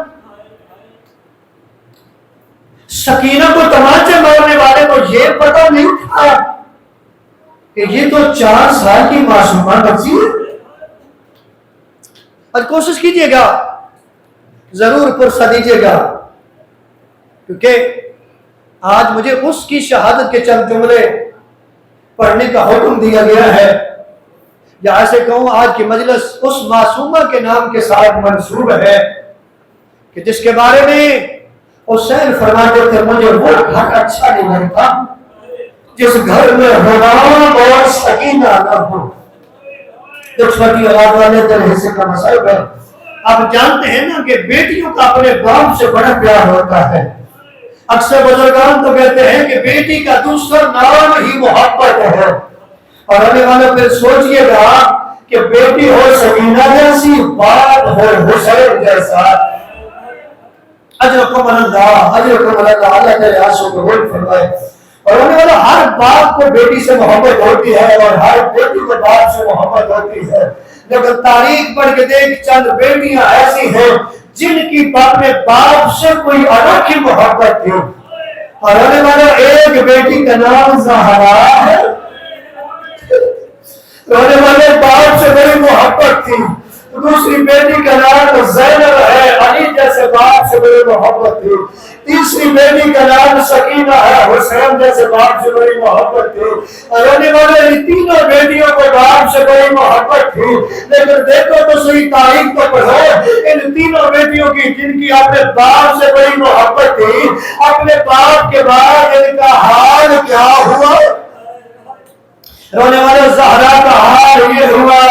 سکینہ کو تمانچے مارنے والے کو یہ پتا نہیں تھا کہ یہ تو 4 سال کی معصومہ بچی ہے؟ اور کوشش کیجئے گا، ضرور پرسہ دیجئے گا، کیونکہ آج مجھے اس کی شہادت کے چند جملے پڑھنے کا حکم دیا گیا ہے، یا ایسے کہوں آج کی مجلس اس معصومہ کے نام کے ساتھ منسوب ہے کہ جس کے بارے میں حسین فرماتے تھے مجھے وہ گھر اچھا نہیں لگتا جس گھر میں حرام اور سکینہ نہ ہو. چھوٹی اولاد والے در حصے کا مسائل ہے. آپ جانتے ہیں نا کہ بیٹیوں کا اپنے باپ سے بڑا پیار ہوتا ہے. اکثر بزرگان تو کہتے ہیں کہ بیٹی کا دوسرا نام ہی محبت ہے. اور آنے والے پھر سوچئے گا کہ بیٹی ہو سکینہ جیسی، باپ ہو حسین جیسا. اجرکم اللہ، اجرکم اللہ، اللہ تعالی عاشق کو قبول فرمائے. اور آنے والا ہر باپ کو بیٹی سے محبت ہوتی ہے اور ہر بیٹی کو باپ سے محبت ہوتی ہے، لیکن تاریخ پڑھ کے دیکھ چند بیٹیاں ایسی ہیں جن کی اپنے باپ سے کوئی انوکھی محبت تھی. اور آنے والا ایک بیٹی کا نام زہرا ہے، رونے والے باپ سے بڑی محبت تھی. دوسری بیٹی کا نام زینب ہے، علی جیسے باپ سے بڑی محبت تھی۔ تیسری بیٹی کا نام سکینہ ہے، حسین جیسے باپ سے بڑی محبت تھی۔ رونے والے ان تینوں بیٹیوں کو باپ سے بڑی محبت تھی، لیکن دیکھو تو صحیح تاریخ کو پڑھو، ان تینوں بیٹیوں کی جن کی اپنے باپ سے بڑی محبت تھی، اپنے باپ کے بعد ان کا حال کیا ہوا؟ رونے والے زہرا کا حال یہ ہوا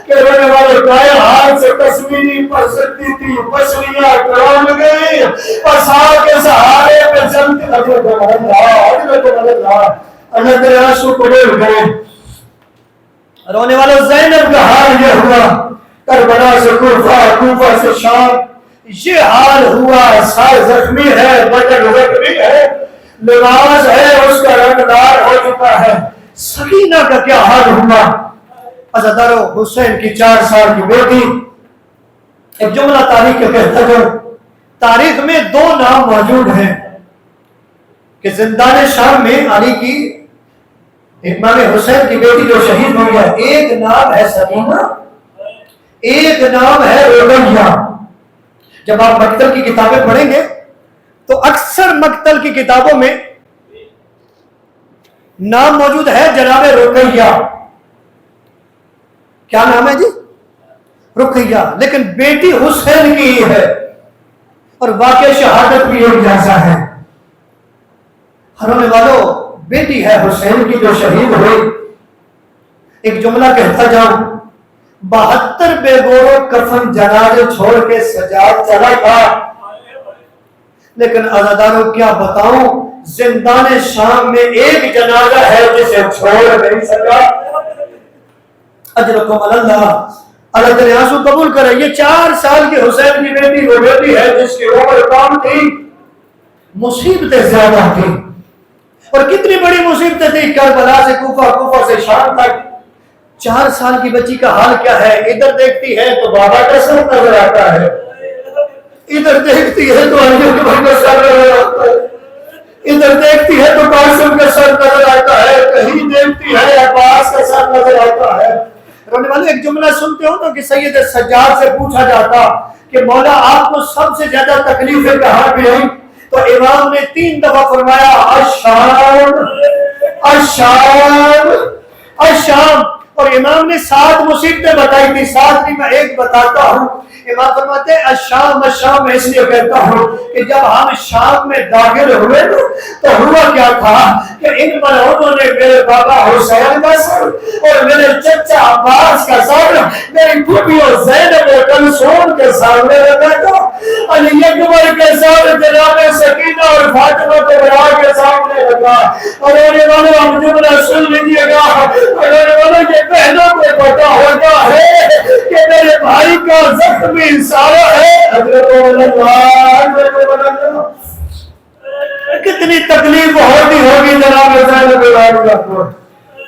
کہ رونے والے دائیں ہاتھ سے تصویری پڑھ سکتی تھی، پسلیاں ٹوٹ گئی اور ساتھ کے سہارے پہ چلتی اللہ تیرے آنسو کو ڈول گئے۔ رونے والے زینب کا حال یہ ہوا، کربلا سے کوفہ، کوفہ سے شام، یہ حال ہوا۔ سار زخمی ہے، بدن زخمی ہے، لباس ہے اس کا رنگ دار ہو چکا ہے۔ سکینہ کا کیا حال ہوا؟ عزادارو، حسین کی 4 سال کی بیٹی، ایک جملہ تاریخ کے کہتا جو تاریخ میں 2 نام موجود ہیں کہ زندان شام میں علی کی امام حسین کی بیٹی جو شہید ہو گیا، ایک نام ہے سکینہ، ایک نام ہے رقیہ۔ جب آپ مقتل کی کتابیں پڑھیں گے تو اکثر مقتل کی کتابوں میں نام موجود ہے جناب رقیہ۔ کیا نام ہے جی؟ رقیہ، لیکن بیٹی حسین کی ہی ہے اور واقع شہادت بھی ایک جیسا ہے۔ ہونے والوں، بیٹی ہے حسین کی جو شہید ہوئی۔ ایک جملہ کہتا جاؤں، 72 بے گورو کفن جنازے چھوڑ کے سجاد چلا تھا، لیکن عزاداروں کیا بتاؤں، زندان شام میں ایک جنازہ ہے جسے چھوڑ نہیں سکا۔ اجرکم اللہ، اللہ تیرے آنسو قبول کرے۔ یہ 4 سال کی حسین کی بیٹی وہ بیٹی ہے جس کی عمر کم تھی، مصیبتیں زیادہ تھی، اور کتنی بڑی مصیبتیں تھی، کربلا سے کوفہ، کوفہ سے شام تک۔ 4 سال کی بچی کا حال کیا ہے؟ ادھر دیکھتی ہے تو بابا کا سر نظر آتا ہے، ادھر دیکھتی ہے تو علی اکبر کا سر نظر آتا ہے، ادھر دیکھتی ہے تو قاسم کا سر نظر آتا ہے، کہیں دیکھتی ہے عباس کا سر نظر آتا ہے۔ رونے والے، ایک جملہ سنتے ہو نا کہ سید سجاد سے پوچھا جاتا کہ مولا آپ کو سب سے زیادہ تکلیفیں کہاں پہ ہوئی؟ تو امام نے 3 دفعہ فرمایا الشام، الشام، الشام، اور امام نے 7 مصیبتیں بتائی تھی، 7 کی میں ایک بتاتا ہوں۔ امام فرماتے ہیں الشام، الشام میں اس لیے کہتا ہوں کہ جب ہم شام میں داخل ہوئے تو ہوا کیا تھا کہ ان ملعونوں نے میرے بابا حسین کا سر اور میرے چچا عباس کا سر میری پھوپھی اور زینب و کلثوم کے سامنے رکھا تھا، علی اکبر کے سامنے جناب سکینہ اور فاطمہ کبریٰ کے سامنے رکھا۔ اور ہونے والوں، ہم جملہ سن لیجیے گا، ہونے والوں یہ بہنوں کو پتا ہوتا ہے کہ میرے بھائی کا زخم سارا ہے۔ کتنی تکلیف ہوتی ہوگی جناب زینب کو۔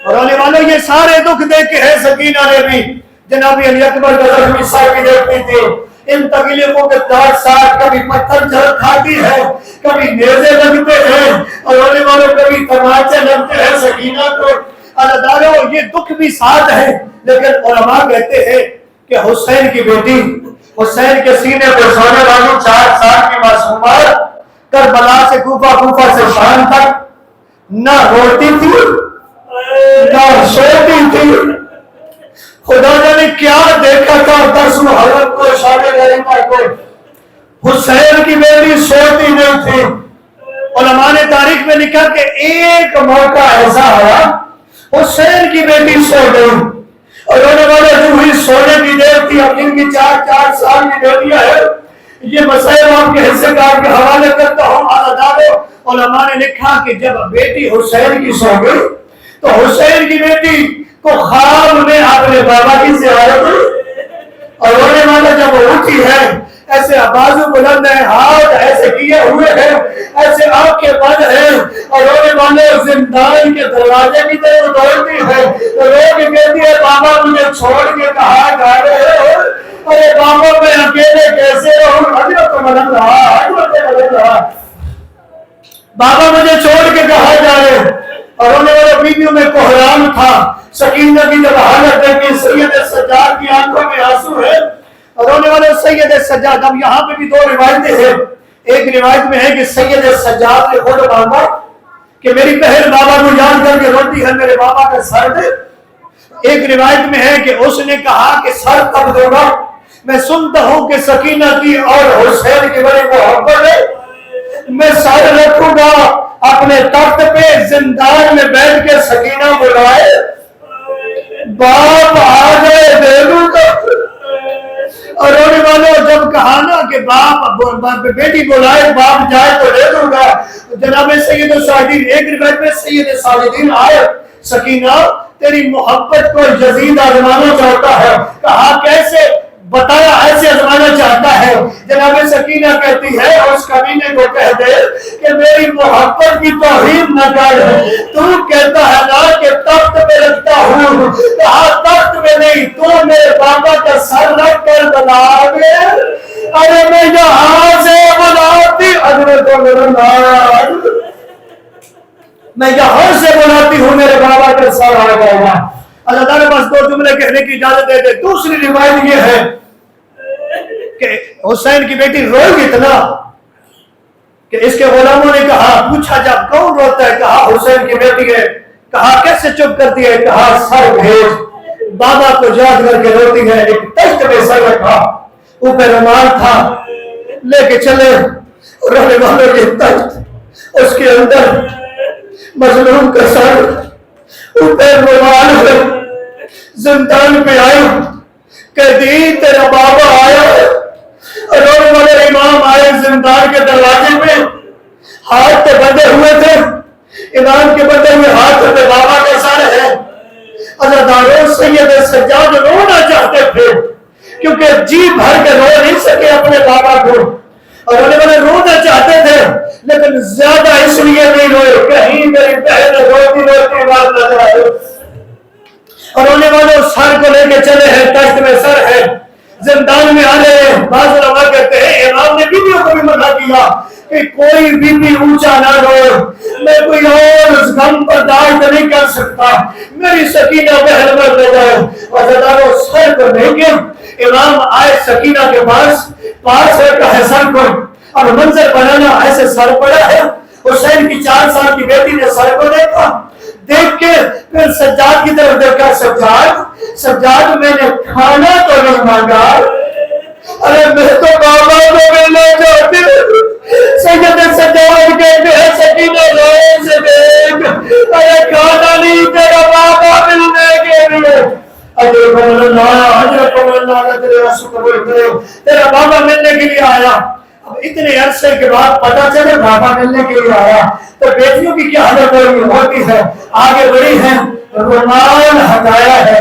اور ہونے والوں، یہ سارے دکھ دیکھ کے ہے سکینہ نے بھی جناب علی اکبر کا زخمی سر بھی دیکھتی تھی۔ ان تکلیفوں کے ساتھ کبھی پتھر جھڑ کھاتی ہے، کبھی نیزے لگتے ہیں، اور ہونے والوں کبھی تماچے لگتے ہیں سکینہ کو۔ عزادارو، یہ دکھ بھی ساتھ ہے، لیکن علماء کہتے ہیں کہ حسین کی بیٹی، حسین کے سینے پہ سونے والی 4 سال کی معصومات کربلا سے کوفہ، کوفہ سے شام تک نہ روتی تھی نہ سوتی تھی۔ خدا نے کیا دیکھا تھا 10 محرم کو، شام غریبہ کو، حسین کی بیٹی سوتی نہیں تھی۔ علماء نے تاریخ میں لکھا کہ ایک موقع ایسا آیا حسین کی بیٹی سو گئی، اور رونے والے جو ہوئی سونے کی دیر تھی، اب جن کی 4 سال کی بیٹیاں ہیں، یہ مسائل آپ کے حصے کار کے حوالے کرتا ہوں۔ عزادارو، علماء نے لکھا کہ جب بیٹی حسین کی سو گئی تو حسین کی بیٹی کو خواب میں اپنے بابا کی زیارت ہوئی، اور رونے والا جب اٹھی ہے، ایسے بازو بلند ہیں، ہاتھ ایسے کیے ہوئے ہیں، ایسے آنکھیں بند ہیں، اور رونے والے زندان کے دروازے کی طرف دوڑتی ہے، تو لوگ کہتی ہے بابا مجھے چھوڑ کے کہاں جا رہے ہو؟ ارے بابا میں اکیلے کیسے رہوں؟ حضرت مدد رہا، حضرت مدد رہا، بابا مجھے چھوڑ کے کہاں جا رہے؟ اور رونے والے بیویوں میں کوہرام تھا۔ سکینہ کی جب حالت ہے کہ سید سجاد کی آنکھوں میں آنسو ہے، اور رونے والے سید سجاد. اب یہاں پہ بھی دو روایتیں ہیں. ایک روایت میں ہے کہ سید سجاد نے خود مانگا کہ میری بہن بابا کو یاد کر کے روتی ہے میرے بابا کا سر دے. ایک روایت میں ہے کہ اس نے کہا کہ سر کب دے گا؟ میں سنتا ہوں کہ سکینہ کی اور حسین کی بڑی محبت ہے, میں سر رکھوں گا اپنے تخت پہ, زندان میں بیٹھ کے سکینہ بلائے باپ آ گئے دے دوں گا. اور رونے والوں جب کہا نا کہ باپ بیٹی بلائے باپ جائے تو دے دوں گا, جناب سید سعدین ایک روایت میں سید سعدین آئے سکینہ تیری محبت کو یزید آزمانا چاہتا ہے. کہا کیسے؟ بتایا ایسے آزمانا چاہتا ہے. جناب سکینہ کہتی ہے اس کمینے کو کہہ دے کہ میری محبت کی توہین نہ کر, تو کہتا ہے نا کہ تخت پہ رکھتا ہوں. کہا تخت پہ نہیں, تو میرے بابا کا سر رکھ کر بنا دے. ارے میں یہاں سے بلاتی حضرت عمر, میں یہاں سے بلاتی ہوں میرے بابا کا سر آ گئے گا. اللہ تعالیٰ بس دو جملے کہنے کی اجازت دے دے. دوسری روایت یہ ہے کہ حسین کی بیٹی روئی اتنا کہ اس کے غلاموں نے کہا, پوچھا جب کون روتا ہے؟ کہا حسین کی بیٹی ہے. کہا کیسے چپ کرتی ہے؟ کہا سر بھیج. بابا کو یاد کر کے روتی ہے. ایک تخت میں سر رکھا, اوپر رومال تھا, لے کے چلے رونے والوں کے تخت, اس کے اندر مظلوم کا سر, اوپر رومال ہے. زندان پہ آئے قیدی تیرا بابا آیا. رونے والے امام آئے زندان کے دروازے میں, ہاتھ پہ بندھے ہوئے تھے. امام کے بندھے ہوئے ہاتھ پہ بابا کا سر ہے. عزاداروں سید سجاد رونا چاہتے تھے کیونکہ جی بھر کے رو نہیں سکے اپنے بابا کو, اور رونے والے رونا چاہتے تھے لیکن زیادہ اس لیے نہیں روئے کہیں میری بہن روتی روتی بات نظر آئے. اور رونے والے سر کو لے کے چلے ہیں, تخت میں سر ہے, زندان میں آ رہے ہیں. بعض علماء کہتے ہیں امام نے بیویوں کو بھی منع کیا کہ کوئی بیوی اونچا نہ روئے, میں کوئی اور غم برداشت نہیں کر سکتا, میری سکینہ بہن مر نہ جائے. اور زداروں سر کو لے کے امام آئے سکینہ کے پاس رکھا ہے سر کو, اور منظر بنانا ایسے سر پڑا ہے. حسین کی 4 سال کی بیٹی نے سر کو دیکھا, دیکھ کے پھر سجاد کی طرف دیکھا. سجاد میں نے کھانا تو نہیں مانگا, ارے میں تو بابا کو ملنا چاہتی ہوں. سید سجاد کہتے ہیں سکینہ روئے سے دیکھ, ارے کھانا نہیں تیرا بابا ملنے کے لیے. حضرت اللہ تیرے رسول قبول کرے, تیرا بابا ملنے کے لیے آیا. اب اتنے عرصے کے بعد پتا چلے بابا ملنے کے لیے آیا تو بیٹیوں کی کیا حالت ہوتی ہے؟ آگے بڑھی ہے, رومال ہٹایا ہے.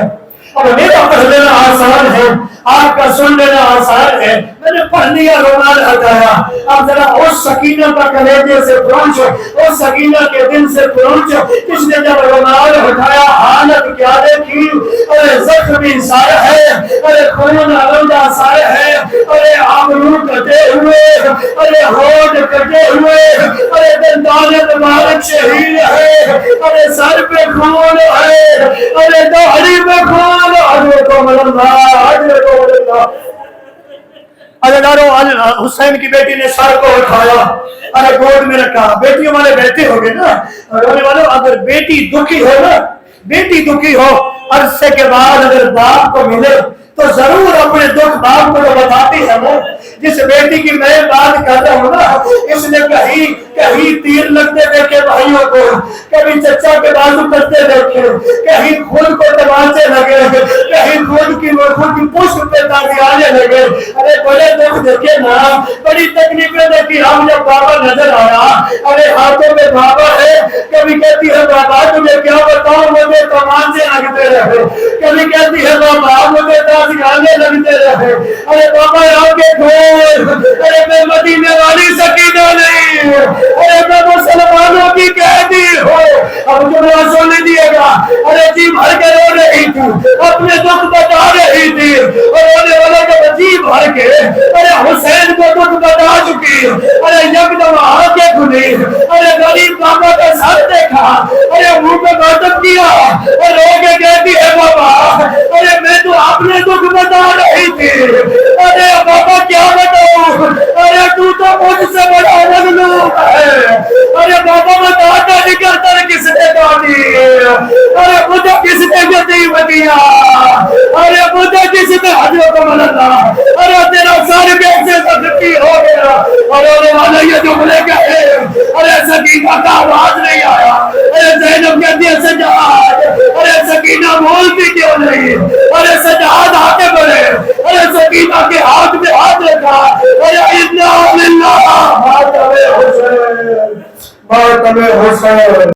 اب میرا پڑھ لینا آسان ہے, آپ کا سن لینا آسان ہے. میں نے پڑھ لیا, رومال ہٹایا. اب ذرا اس سکینہ کا کلیجے سے پہنچ, اس سکینہ کے دل سے پہنچ. کس نے جب رومال ہٹایا حالت کیا دیکھی؟ ارے زخمی سارے ہے, ارے خون آلودہ سارے ہے, ارے آبرو کٹے ہوئے, ارے ہونٹ کٹے ہوئے, ارے دندان مبارک شہید ہے, ارے سر پہ خون ہے, ارے داڑھی پہ خون. حسین کی بیٹی نے سر کو اٹھایا, ارے گود میں رکھا. بیٹیوں والے بیٹھے ہو گے نا, رونے والوں اگر بیٹی دکھی ہو نا, بیٹی دکھی ہو, عرصے کے بعد اگر باپ کو ملے تو ضرور اپنے دکھ باپ کو بتاتی ہے نا. جس بیٹی کی میں بات کر رہا ہوں نا, اس نے کہیں تیر لگتے دیکھے بھائیوں کو, کبھی چچا کے بازو کرتے دیکھے, کہیں خود کو تماچے لگے, کہیں خود کی پشت پہ تالی آنے لگے. ارے بڑے دکھ دیکھے نا, بڑی تکلیفیں دیکھی. ہم جب بابا نظر آیا, ارے ہاتھوں میں بابا ہے, کبھی کہتی ہے بابا تمہیں کیا بتاؤں مجھے تماچے لگتے رہے, کبھی کہتی ہے بابا مجھے تازیانے لگتے رہے. ارے بابا آگے کھول, ارے میں مدینے والی سکینہ نہیں, ارے میں مسلمانوں کی قیدی ہوں. اب جملہ سن لیجیے گا. ارے جی بھر کے رو رہی تھی, اپنے دکھ بتا رہی تھی, اور رونے والے جب جی بھر کے ارے حسین کو دکھ بتا چکی, ارے یکدم آگے سنی, ارے غریب بابا کا سر دیکھا, ارے منہ پہ گردن کیا اور رو کے کہتی ہے بابا ارے میں تو اپنے دکھ بتا رہی تھی, ارے بابا کیا بتاؤں, ارے تو مجھ سے بڑا مظلوم ہے, ارے بابا بتا نہیں کرتا کس نے کہانی, ارے مجھے کس نے یتیم کیا, ارے مجھے کس نے حجوں کو ملتا, ارے تیرا سر کیسے زخمی ہو گیا, اور رونے والے یہ جملے کہے, ارے سکینہ کا آواز نہیں آیا, ارے زینب کہتی ہے سجاد, ارے سکینہ بولتی کیوں نہیں, ارے سجاد آگے بڑھے, ارے سکینہ کے ہاتھ میں ہاتھ رکھا, ارے انا للہ ماتم حسین, ماتم حسین.